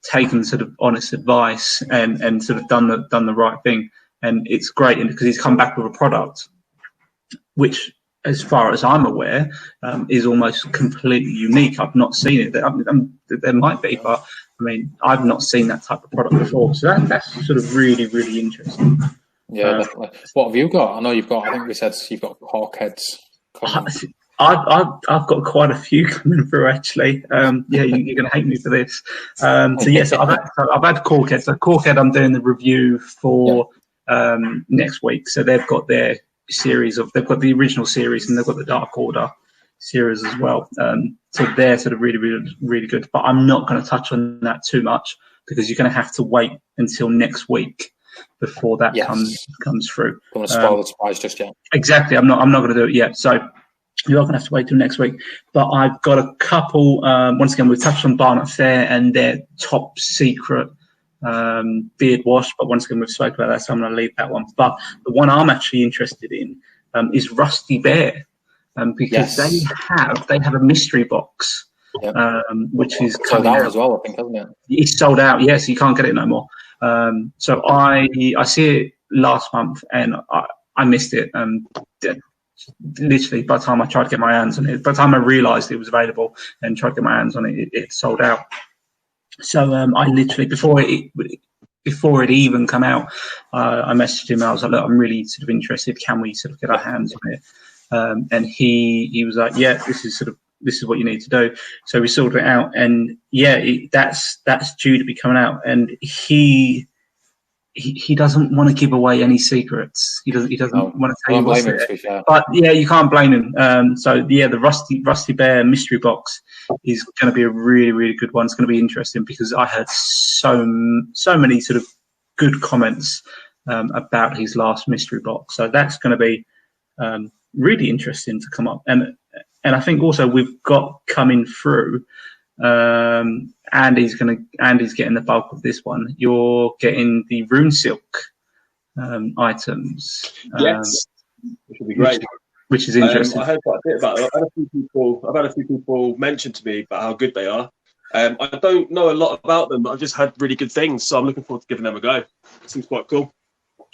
taken sort of honest advice and sort of done the right thing. And it's great because he's come back with a product which, as far as I'm aware, is almost completely unique. I've not seen it. There might be, but I mean, I've not seen that type of product before. So that's sort of really, really interesting. Yeah, definitely. What have you got? I know you've got, I think we said you've got cork heads coming. I've got quite a few coming through, actually. You're going to hate me for this. So I've had cork heads. So cork head, I'm doing the review for next week. So they've got their series they've got the original series and they've got the Dark Order series as well. So they're sort of really, really, really good. But I'm not going to touch on that too much, because you're going to have to wait until next week before that comes through. Don't want to spoil the surprise just yet. Exactly. I'm not going to do it yet. So you are going to have to wait till next week. But I've got a couple. Once again, we've touched on Barnet Fair and their top secret beard wash. But once again, we've spoken about that, so I'm going to leave that one. But the one I'm actually interested in is Rusty Bear, because they have a mystery box. Which is sold out as well, I think, hasn't it? It's sold out, yes. You can't get it no more. So I see it last month and I missed it. Literally, by the time I tried to get my hands on it, by the time I realised it was available and tried to get my hands on it, it sold out. So I literally, before it even come out, I messaged him. I was like, "Look, I'm really sort of interested. Can we sort of get our hands on it?" And he was like, "Yeah, this is what you need to do." So we sorted it out, and that's due to be coming out. And he doesn't want to give away any secrets. He doesn't want to tell you what's there. But you can't blame him. So the Rusty Bear mystery box is going to be a really, really good one. It's going to be interesting, because I heard so many sort of good comments about his last mystery box. So that's going to be really interesting to come up. And I think also we've got coming through, Andy's getting the bulk of this one. You're getting the Rune Silk items. Yes, which would be great. Which is interesting. I heard quite a bit about it. I've had a few people mention to me about how good they are. I don't know a lot about them, but I've just had really good things, so I'm looking forward to giving them a go. It seems quite cool.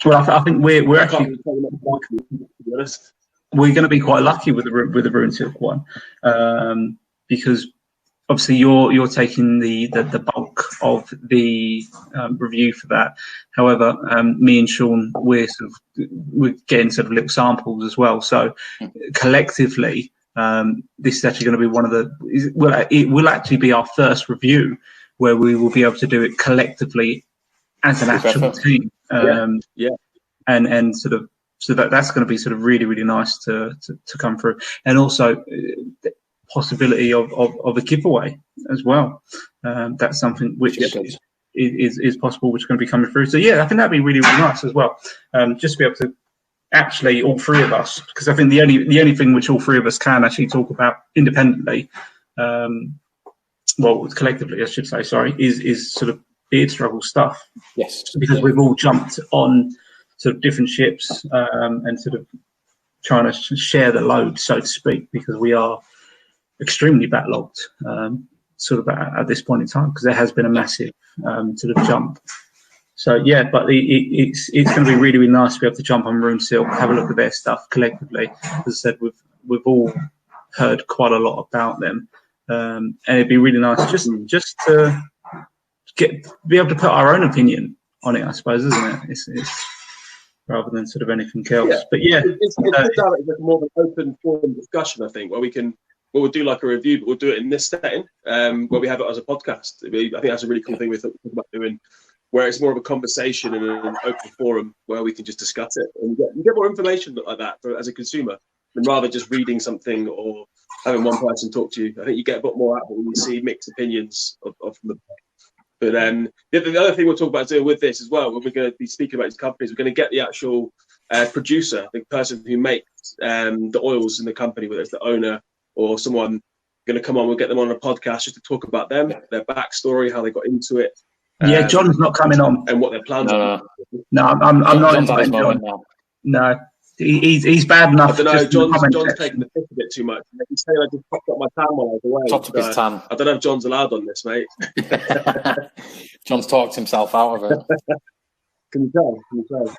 Well, I think we're actually, to be honest, we're going to be quite lucky with the Rune Silk one, because obviously you're taking the bulk of the review for that. However, me and Sean, we're getting sort of little samples as well. So collectively, this is actually going to be one of it will actually be our first review where we will be able to do it collectively as an actual team. And sort of, so that's going to be sort of really, really nice to come through. And also the possibility of a giveaway as well. That's something which is possible, which is going to be coming through. So I think that'd be really, really nice as well. Just to be able to actually, all three of us, because I think the only thing which all three of us can actually talk about independently, collectively, I should say, sorry, is sort of beard struggle stuff. Yes. Because we've all jumped on sort of different ships and sort of trying to share the load, so to speak, because we are extremely backlogged sort of at this point in time, because there has been a massive sort of jump. So but it's going to be really, really nice to be able to jump on Rune Silk, have a look at their stuff collectively. As I said, we've all heard quite a lot about them, and it'd be really nice just to be able to put our own opinion on it, I suppose, isn't it? It's rather than sort of anything else. But it's more of an open forum discussion, I think, where we can we'll do like a review, but we'll do it in this setting where we have it as a podcast. I think that's a really cool thing we're thinking about doing, where it's more of a conversation and an open forum where we can just discuss it and you get more information like that as a consumer than rather just reading something or having one person talk to you. I think you get a bit more out of it when you see mixed opinions of them. But the other thing we'll talk about doing with this as well, when we're going to be speaking about these companies, we're going to get the actual producer, the person who makes the oils in the company, whether it's the owner or someone going to come on. We'll get them on a podcast just to talk about them, their backstory, how they got into it. Yeah, John's not coming on, and what their plans are. No, I'm not inviting John. No, he's bad enough. I don't know. John's taking the piss a bit too much. He's saying I just popped up my tan while I was away. Topped up his tan. I don't know if John's allowed on this, mate. John's talked himself out of it. Can you tell?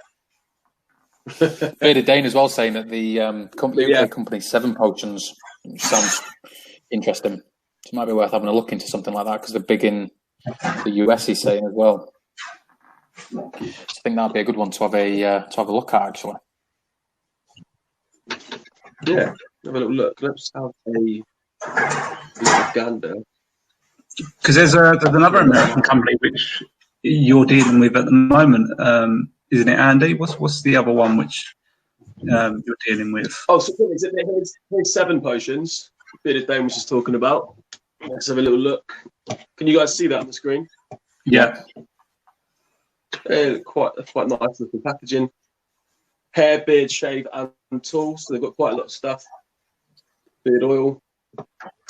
Bearded Dane as well saying that the UK company Seven Potions, which sounds interesting. So it might be worth having a look into something like that because they're big in the US, he's saying as well. So I think that'd be a good one to have a look at, actually. Yeah, have a little look. Let's have a gander. Because there's another American company which you're dealing with at the moment, isn't it, Andy? What's the other one which you're dealing with? Oh, so here's Seven Potions. Bearded Dane was just talking about. Let's have a little look. Can you guys see that on the screen? Yeah. Quite nice looking packaging. Hair, beard, shave, and tools. So they've got quite a lot of stuff. Beard oil.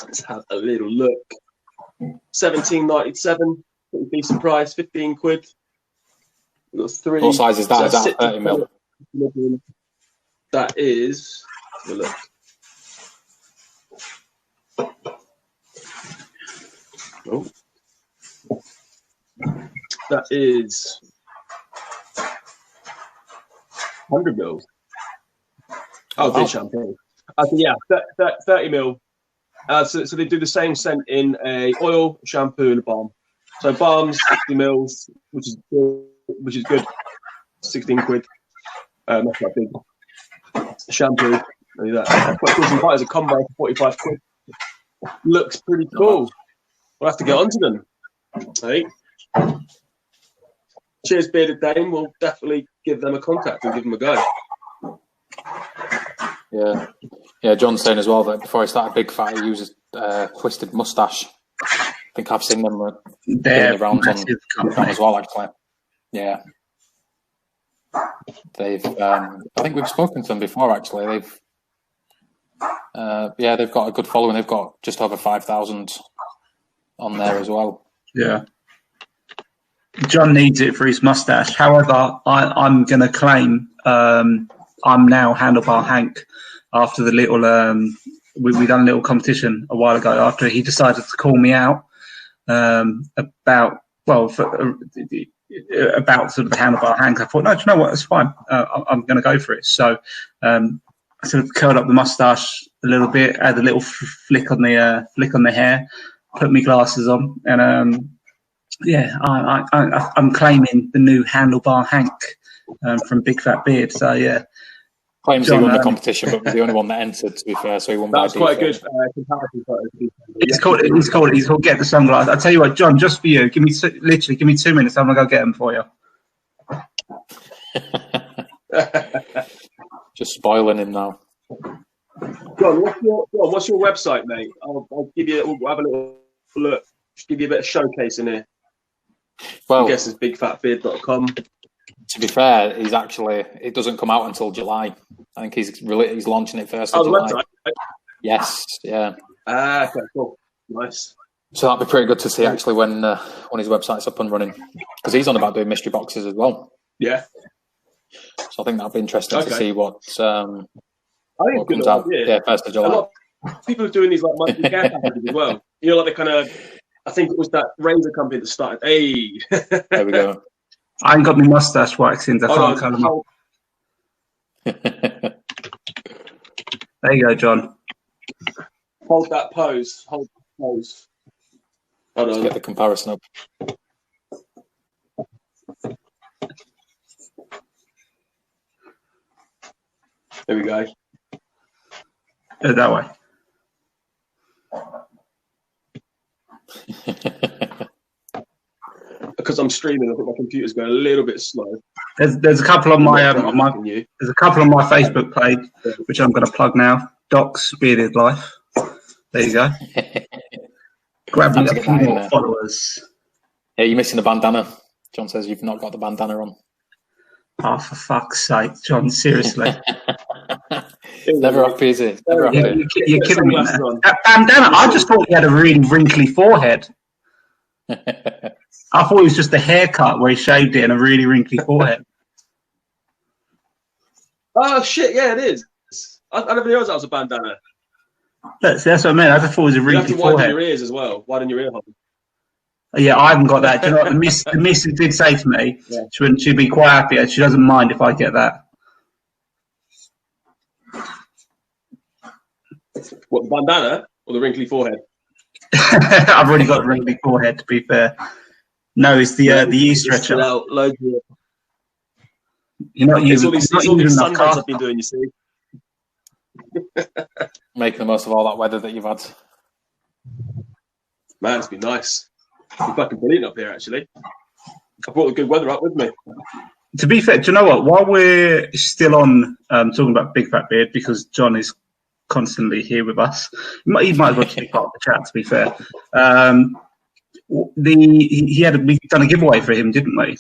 Let's have a little look. £17.97. Pretty decent price. 15 quid. We've got three. What size is that? So is that 30 mil? That is. Let's have a look. Oh. That is 100 mils. Oh, wow. Champagne. Yeah, 30 mil. So they do the same scent in a oil, shampoo, and a balm. So balms, 60 mils, which is good. 16 quid. That's quite big. Shampoo. That. Quite cool. Some buy as a combo for 45 quid. Looks pretty cool. We'll have to get onto them. Hey. Cheers, Bearded Dane. We'll definitely give them a contact and give them a go. Yeah. John's saying as well that before he started Big Fat, he uses Twisted Mustache. I think I've seen them doing the rounds on as well, actually. Yeah. They've. I think we've spoken to them before, actually. They've got a good following. They've got just over 5,000 on there as well. Yeah. John needs it for his mustache. However, I'm going to claim I'm now Handlebar Hank after the little we done a little competition a while ago after he decided to call me out about sort of the Handlebar Hank. I thought, no, do you know what? It's fine. I'm going to go for it. So I sort of curled up the mustache a little bit, had a little flick on the hair, put my glasses on, and I'm claiming the new Handlebar Hank from Big Fat Beard. So yeah, claims John, he won the competition, but was the only one that entered. To be fair, so he won. That's quite a good comparison. He's called Get the Sunglasses. I tell you what, John, just for you, give me 2 minutes. I'm gonna go get them for you. Just spoiling him now. John, what's your website, mate? I'll give you. We'll have a little look. Just give you a bit of showcase in here. Well, I guess it's bigfatbeard.com. To be fair, it doesn't come out until July. I think he's launching it first of July. Website? Yes, yeah. Okay, cool. Nice. So that'd be pretty good to see actually when his website's up and running. Because he's on about doing mystery boxes as well. Yeah. So I think that'd be interesting to see what comes out. Yeah, 1st of July. A lot of people are doing these like monthly care packages as well. You know, like the kind of, I think it was that razor company that started. Hey, there we go. I ain't got my mustache waxing. I can't cut them off. There you go, John. Hold that pose. Hold that pose. Hold on. Let's get the comparison up. There we go. That way. Because I'm streaming, I think my computer's going a little bit slow. There's a couple on my there's a couple on my Facebook page, which I'm going to plug now. Doc's Bearded Life. There you go. Grab me a few more followers. Yeah, you're missing a bandana. John says you've not got the bandana on. Oh, for fuck's sake, John! Seriously. Never happy, is it? Never happy. You're kidding me. That bandana. I just thought he had a really wrinkly forehead. I thought it was just a haircut where he shaved it and a really wrinkly forehead. Oh shit! Yeah, it is. I never realised that was a bandana. That's what I mean. I just thought it was a wrinkly forehead. You have to widen your ears as well. Widen your ear hole. Yeah, I haven't got that. Do you know what the miss did say to me? Yeah. She'd be quite happy. She doesn't mind if I get that. What, the bandana or the wrinkly forehead? I've already got a wrinkly forehead, to be fair. No, it's the ear stretcher. Loads of it. You're not using. It's all these sunburns I've been doing. You see, making the most of all that weather that you've had. Man, it's been nice. It's fucking brilliant up here, actually. I brought the good weather up with me. To be fair, do you know what? While we're still on talking about Big Fat Beard, because John is constantly here with us, he might as well take part of the chat. To be fair, we've done a giveaway for him, didn't we?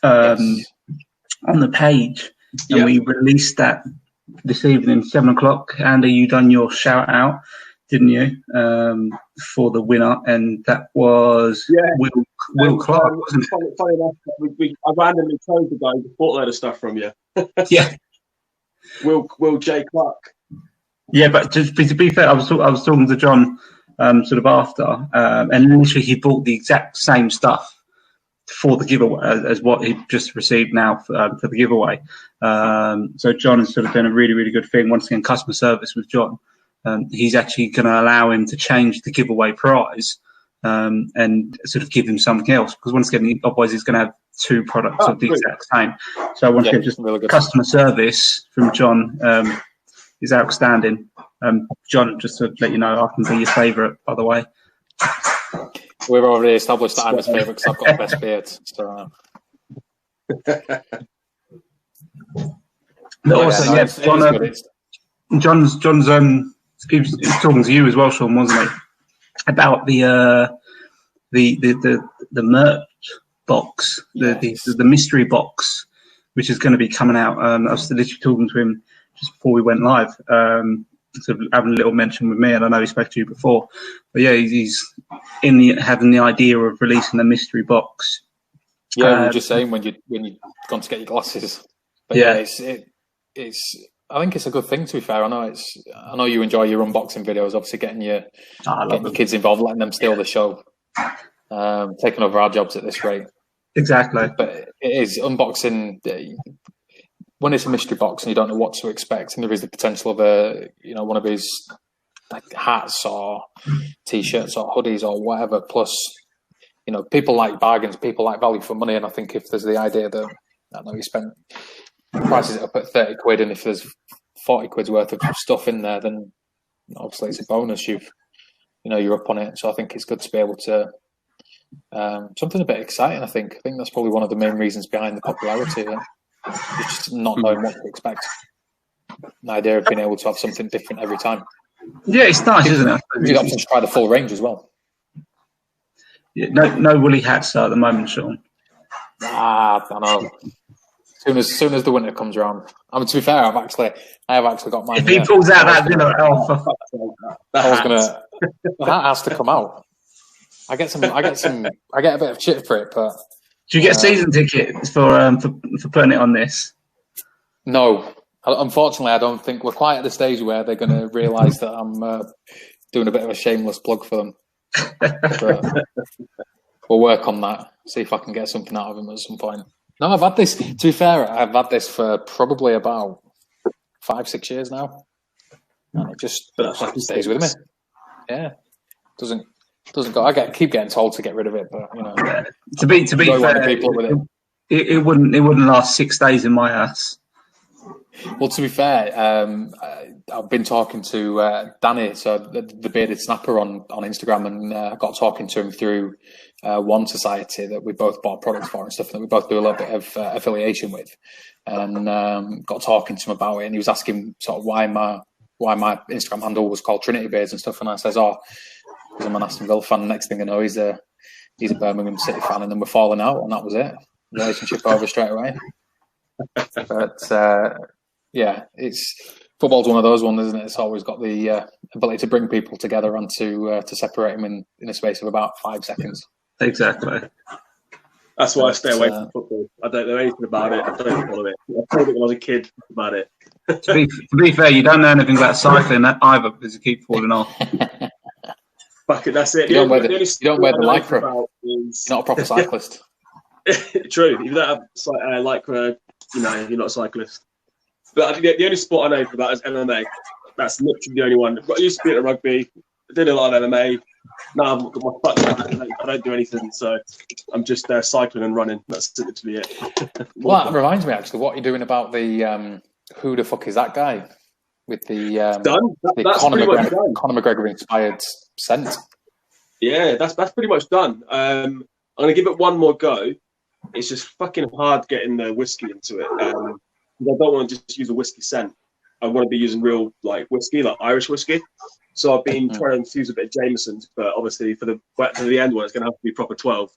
Yes. On the page, and we released that this evening, 7:00. Andy, you done your shout out, didn't you? For the winner, and that was Will Clark, wasn't it? Funny enough, I randomly chose the guy who bought a load of stuff from you. Yeah, Will J. Clark. Yeah, but to be fair, I was talking to John sort of after, and literally he bought the exact same stuff for the giveaway as what he just received now for the giveaway. So John has sort of done a really, really good thing. Once again, customer service with John. He's actually going to allow him to change the giveaway prize and sort of give him something else. Because once again, otherwise he's going to have two products of the exact same. So once again, just really customer service from John is outstanding. John, just to let you know, I can be your favourite, by the way. We've already established that I'm his favourite because I've got the best beard. So. John's he was talking to you as well, Sean, wasn't he? About the merch box, the mystery box, which is going to be coming out. I was literally talking to him just before we went live, sort of having a little mention with me, and I know he spoke to you before. But yeah, he's having the idea of releasing a mystery box. Yeah, we were just saying when you've gone to get your glasses. But it's. I think it's a good thing. To be fair, I know you enjoy your unboxing videos. Obviously, getting your kids involved, letting them steal the show, taking over our jobs at this rate. Exactly. But it is unboxing. When it's a mystery box and you don't know what to expect, and there is the potential of one of his like hats or t-shirts or hoodies or whatever. Plus, people like bargains, people like value for money, and I think if there's the idea that you spent prices it up at 30 quid, and if there's 40 quid's worth of stuff in there, then obviously it's a bonus. You're up on it. So I think it's good to be able to something a bit exciting. I think that's probably one of the main reasons behind the popularity. It's just not knowing what to expect. The idea of being able to have something different every time. Yeah, it's nice, isn't it? You got to try the full range as well. Yeah, no woolly hats at the moment, Sean. I know. Soon as the winter comes around. I mean, to be fair, I have actually got mine. If he pulls out that dinner, that has to come out. I get a bit of shit for it, but do you get a season ticket for putting it on this? No, unfortunately, I don't think we're quite at the stage where they're going to realise that I'm doing a bit of a shameless plug for them. But we'll work on that. See if I can get something out of them at some point. No, I've had this. To be fair, I've had this for probably about 5-6 years now, and it just stays with me. Yeah, doesn't go. Keep getting told to get rid of it, but to be fair, it wouldn't last 6 days in my house. Well, to be fair, I've been talking to Danny, so the Bearded Snapper on Instagram, and got talking to him through One Society that we both bought products for and stuff that we both do a little bit of affiliation with, and got talking to him about it, and he was asking sort of why my Instagram handle was called Trinity Beards and stuff, and I says, because I'm an Aston Villa fan. Next thing I know, he's a Birmingham City fan, and then we're falling out, and that was it. Relationship over straight away. But football's one of those ones, isn't it? It's always got the ability to bring people together and to separate them in a space of about 5 seconds. Exactly. That's why I stay away from football. I don't know anything about it. I don't follow it. I played it when I was a kid about it. to be fair, you don't know anything about cycling either because you keep falling off. Fuck it, that's it. You don't wear the Lycra. You're not a proper cyclist. True. If you don't have Lycra, you're not a cyclist. But the only sport I know for that is MMA. That's literally the only one. I used to be at rugby. I did a lot of MMA. Now I've got my fuck back. I don't do anything, so I'm just cycling and running. That's literally it. Well, that reminds me, actually, what you're doing about the who the fuck is that guy with the Conor McGregor inspired scent? Yeah, that's pretty much done. I'm gonna give it one more go. It's just fucking hard getting the whiskey into it. I don't want to just use a whiskey scent. I want to be using real whiskey, like Irish whiskey. So I've been trying to infuse a bit of Jameson's, but obviously for the end one, it's going to have to be proper 12.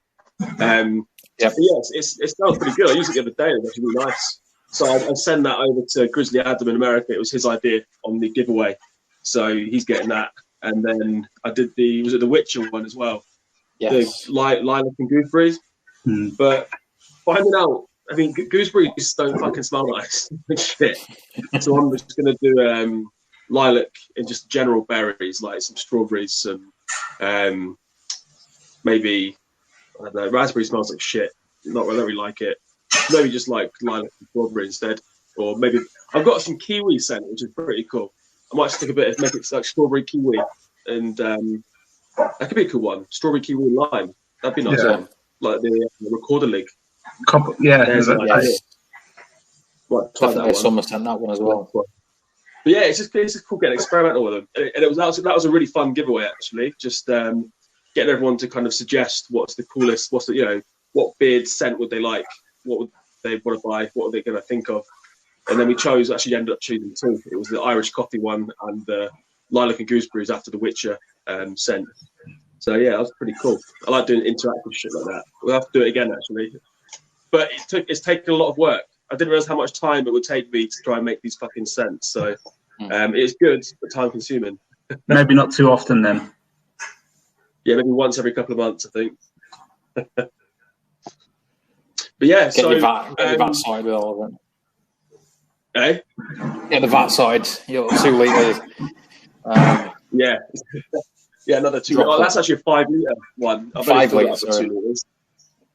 Yes, it smells pretty good. I used it the other day. It was really nice. So I send that over to Grizzly Adam in America. It was his idea on the giveaway, so he's getting that. And then I did was it the Witcher one as well? Yes. The lilac and gooseberries. But finding out, I mean, gooseberries don't fucking smell nice. Shit. So I'm just going to do lilac and just general berries, like some strawberries, some maybe, I don't know, raspberry smells like shit. I don't really like it. Maybe just like lilac and strawberry instead. Or maybe, I've got some kiwi scent, which is pretty cool. I might stick a bit, make it like strawberry kiwi. And that could be a cool one. Strawberry kiwi and lime. That'd be a nice one. Like the Recorder League. Right, definitely summer scent, that one as well. But yeah, it's just cool getting experimental with them. And that was a really fun giveaway, actually. Just getting everyone to kind of suggest what's the coolest, what beard scent would they like, what would they want to buy, what are they going to think of. And then we ended up choosing 2. It was the Irish coffee one and the lilac and gooseberries after the Witcher scent. So yeah, that was pretty cool. I like doing interactive shit like that. We'll have to do it again, actually. But it's taken a lot of work. I didn't realize how much time it would take me to try and make these fucking scents. So it's good, but time consuming. Maybe not too often then. Yeah, maybe once every couple of months, I think. But yeah, get your VAT side with all of it. Eh? Get the VAT side. You're 2 litres. Yeah. Yeah, another 2. Oh, that's actually a 5 litre one. I've 5 litres. 2 litres.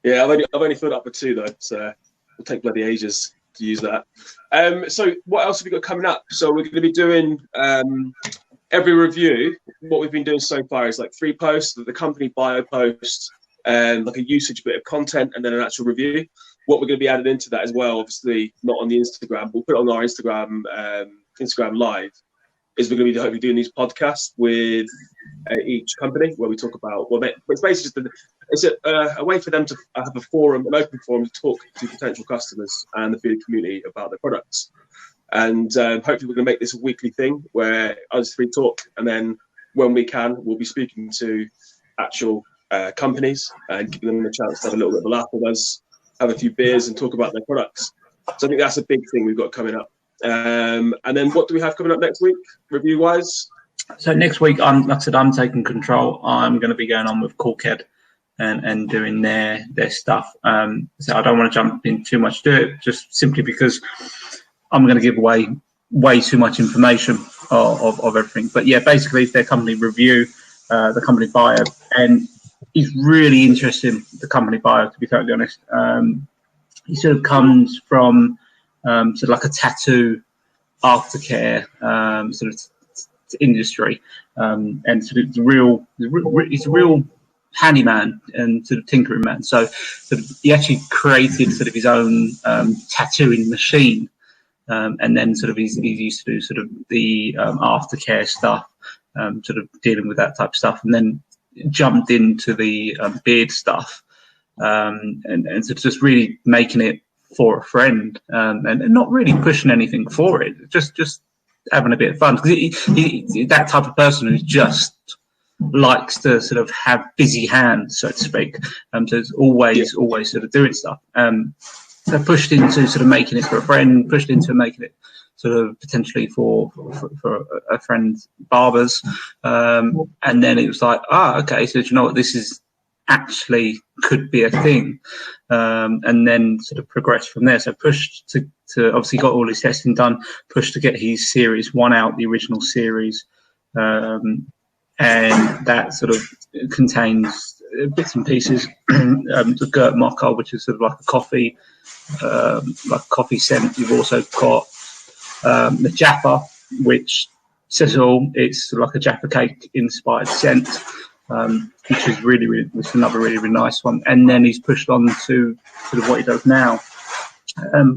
Yeah, I've only filled up for 2 though, so it'll take bloody ages to use that. So what else have we got coming up? So we're going to be doing every review. What we've been doing so far is like 3 posts, the company bio post, like a usage bit of content, and then an actual review. What we're going to be adding into that as well, obviously not on the Instagram, we'll put it on our Instagram Live, is we're going to be hopefully doing these podcasts with each company where we talk about, it's basically just a way for them to have a forum, an open forum to talk to potential customers and the beard community about their products. And hopefully we're going to make this a weekly thing where us 3 talk, and then when we can, we'll be speaking to actual companies and giving them a chance to have a little bit of a laugh with us, have a few beers and talk about their products. So I think that's a big thing we've got coming up. And then what do we have coming up next week, review-wise? So next week, like I said, I'm taking control. I'm going to be going on with Corkhead and doing their stuff. So I don't want to jump in too much to it, just simply because I'm going to give away way too much information of everything. But yeah, basically, it's their company review, the company bio, and it's really interesting, the company bio, to be totally honest. He sort of comes from sort of like a tattoo aftercare sort of industry, and sort of he's a real handyman and sort of tinkering man. So sort of he actually created sort of his own tattooing machine and then sort of he's used to do sort of the aftercare stuff, sort of dealing with that type of stuff, and then jumped into the beard stuff, and so just really making it for a friend, and not really pushing anything for it, just having a bit of fun, because he that type of person who just likes to sort of have busy hands, so to speak. So it's always sort of doing stuff. So pushed into sort of making it for a friend, pushed into making it sort of potentially for a friend's barbers, and then it was like, okay, so do you know what, this is actually could be a thing, and then sort of progressed from there. So pushed to obviously got all his testing done, pushed to get his series 1 out, the original series, and that sort of contains bits and pieces. The Gert Mocker, which is sort of like a coffee scent. You've also got the Jaffa, which says it all. It's like a Jaffa cake inspired scent, which is really it's another really nice one. And then he's pushed on to sort of what he does now,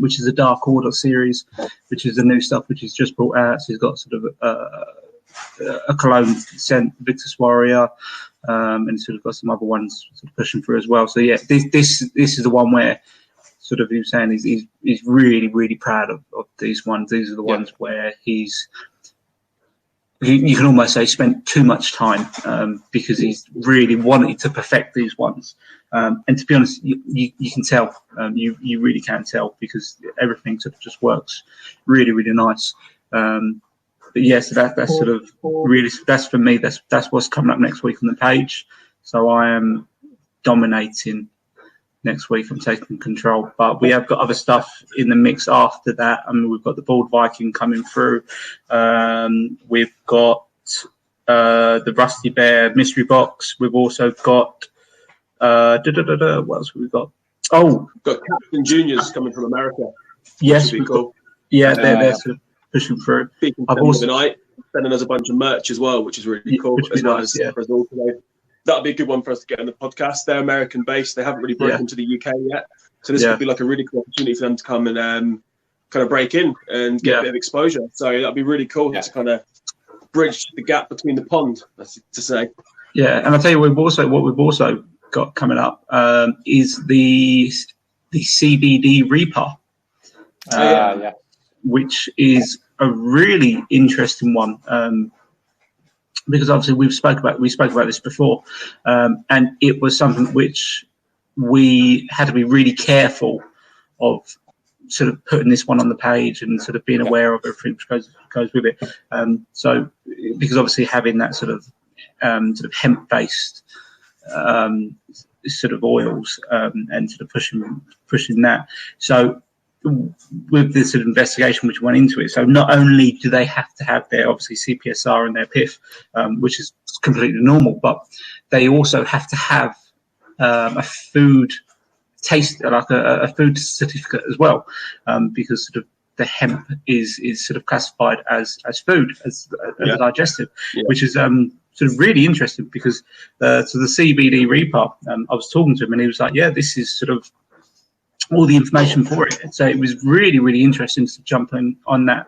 which is a Dark Order series, which is the new stuff which he's just brought out. So he's got sort of a cologne scent, Victus Warrior, and sort of got some other ones sort of pushing through as well. So yeah, this is the one where sort of he was saying he's really proud of these ones. These are the ones where you can almost say spent too much time, because he's really wanted to perfect these ones. And to be honest, you can tell, you really can tell, because everything sort of just works really nice. But yes, that's sort of really, that's for me, that's what's coming up next week on the page. So I am dominating next week. I'm taking control, but we have got other stuff in the mix after that. I mean, we've got the Bald Viking coming through. We've got the Rusty Bear mystery box. We've also got what else have we got? Oh, we've got Captain Juniors coming from America. Yes, cool. Yeah, they're sort of pushing through. I've also tonight sending us a bunch of merch as well, which is really cool. As well as that'll be a good one for us to get on the podcast. They're American based. They haven't really broken to the UK yet, so this could be like a really cool opportunity for them to come and kind of break in and get a bit of exposure. So that'd be really cool to kind of bridge the gap between the pond, that's to say. Yeah, and I'll tell you, what we've also got coming up is the CBD Reaper, which is a really interesting one, because obviously we spoke about this before, and it was something which we had to be really careful of, sort of putting this one on the page and sort of being aware of everything which goes with it. So because obviously having that sort of hemp based sort of oils, and sort of pushing that. So with this sort of investigation which went into it, so not only do they have to have their obviously CPSR and their PIF, which is completely normal, but they also have to have a food taste, like a food certificate as well, because sort of the hemp is sort of classified as food, as digestive, which is sort of really interesting, because so the CBD Reaper, I was talking to him and he was like, yeah, this is sort of all the information for it. So it was really interesting to jump in on that.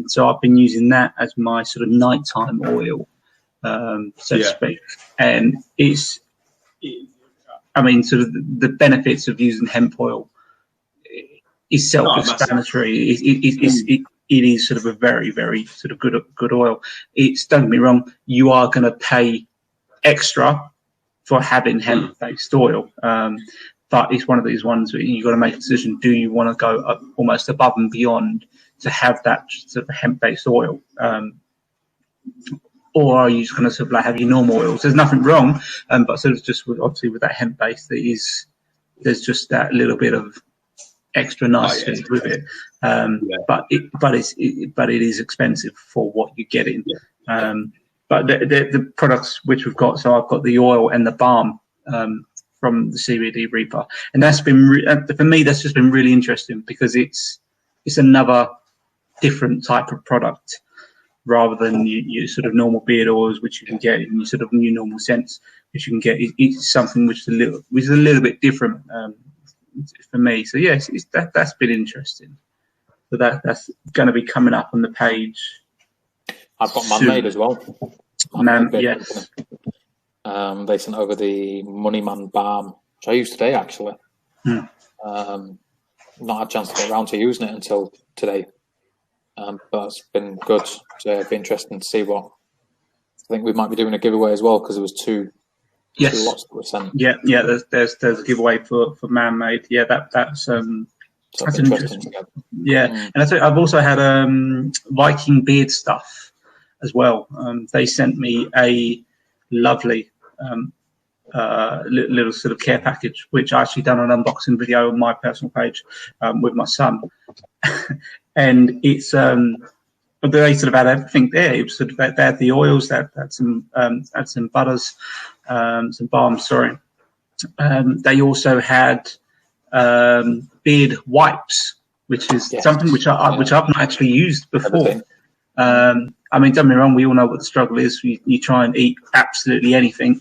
So I've been using that as my sort of nighttime oil, so to speak. And I mean, sort of the benefits of using hemp oil is self-explanatory. It is sort of a very sort of good oil. Don't get me wrong, you are going to pay extra for having hemp-based oil. But it's one of these ones where you've got to make a decision. Do you want to go up almost above and beyond to have that sort of hemp-based oil? Or are you just going to sort of like have your normal oils? There's nothing wrong, but sort of just obviously with that hemp-based, there's just that little bit of extra niceness with it. But it is expensive for what you're getting. But the products which we've got, so I've got the oil and the balm from the CBD Reaper, and that's been for me. That's just been really interesting, because it's another different type of product rather than your sort of normal beard oils, which you can get in your sort of new normal scents, which you can get. It's something which is a little bit different for me. So yes, that's been interesting. So that's going to be coming up on the page. I've got Man-Made as well. Yes. They sent over the Moneyman balm, which I used today actually. Not had a chance to get around to using it until today, but it's been good. So it'd be interesting to see what. I think we might be doing a giveaway as well because there was two lots that were sent. Yeah. There's a giveaway for Man-Made. Yeah, that's an interesting. Yeah, and I've also had Viking beard stuff as well. They sent me a lovely little sort of care package, which I actually done an unboxing video on my personal page with my son, and it's they sort of had everything there. It was sort of they had the oils, that had some butters, some balms. Sorry, they also had beard wipes, which is something which I've not actually used before. I mean, don't get me wrong, we all know what the struggle is. You try and eat absolutely anything,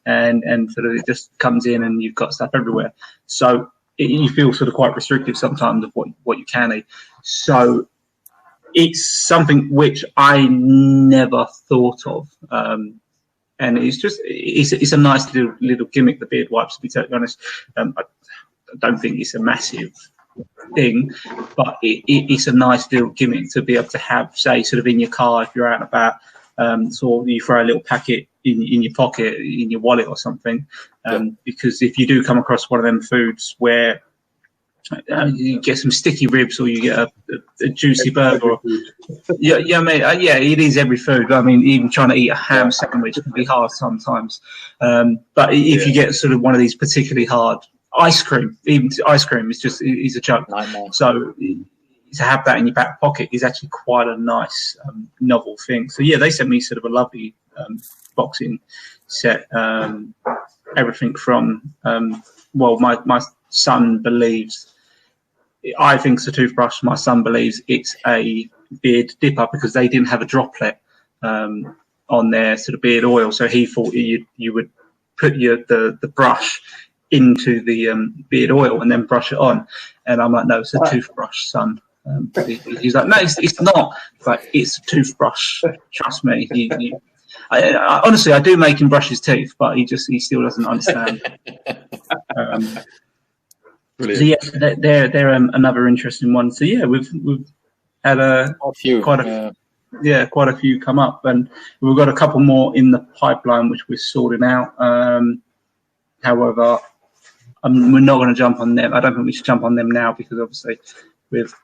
and sort of it just comes in and you've got stuff everywhere. So you feel sort of quite restrictive sometimes of what you can eat. So it's something which I never thought of. And it's a nice little gimmick, the beard wipes, to be totally honest. I don't think it's a massive thing, but it's a nice little gimmick to be able to have, say, sort of in your car if you're out and about. So you throw a little packet in your pocket, in your wallet or something, because if you do come across one of them foods where you get some sticky ribs or you get a juicy burger, it is every food. I mean, even trying to eat a ham sandwich can be hard sometimes. But if you get sort of one of these particularly hard ice cream is a joke. So to have that in your back pocket is actually quite a nice novel thing. So they sent me sort of a lovely boxing set. Everything from my son believes, I think it's a toothbrush. My son believes it's a beard dipper because they didn't have a droplet on their sort of beard oil. So he thought you would put the brush into the beard oil and then brush it on. And I'm like, no, it's a toothbrush, son. He's like, no, it's not. But it's a toothbrush. Trust me. I honestly, I do make him brush his teeth, but he still doesn't understand. Brilliant. So they're another interesting one. So we've had quite a few come up, and we've got a couple more in the pipeline which we're sorting out. However, we're not going to jump on them. I don't think we should jump on them now because obviously with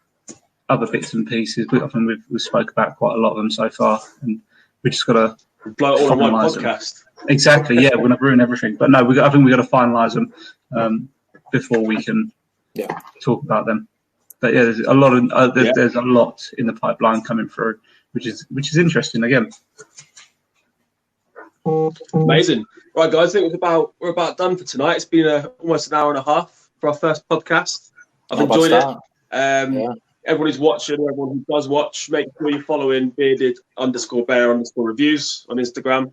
other bits and pieces, I think we've spoke about quite a lot of them so far, and we just got to blow it all in one podcast. Exactly. Yeah, we're going to ruin everything. But no, I think we've got to finalise them before we can talk about them. But there's a lot of there's a lot in the pipeline coming through, which is interesting again. Amazing. Right, guys, I think we're about done for tonight. It's been almost an hour and a half for our first podcast. I've enjoyed it. Everyone who's watching, everyone who does watch, make sure you're following bearded_bear_reviews on Instagram.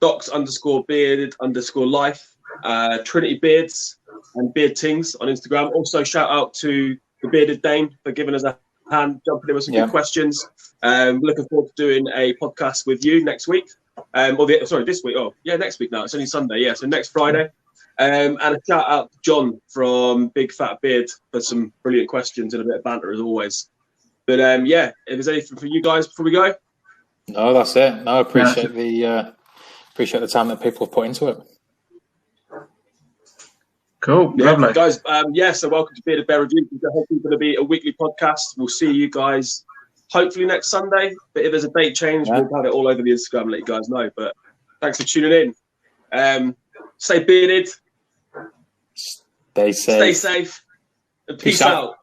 Docs_bearded_life, Trinity Beards and Beard Tings on Instagram. Also, shout out to the Bearded Dame for giving us a hand, jumping in with some good questions. Looking forward to doing a podcast with you next week. This week. Oh, yeah, next week now. It's only Sunday. Yeah, so next Friday. And a shout out to John from Big Fat Beard for some brilliant questions and a bit of banter as always. But if there's anything for you guys before we go. No, that's it. No, I appreciate the time that people have put into it. Cool, lovely, guys. So welcome to Bearded Bear Reviews. It's hopefully going to be a weekly podcast. We'll see you guys hopefully next Sunday. But if there's a date change, we'll have it all over the Instagram and let you guys know. But thanks for tuning in. Stay bearded. Stay safe. And peace out.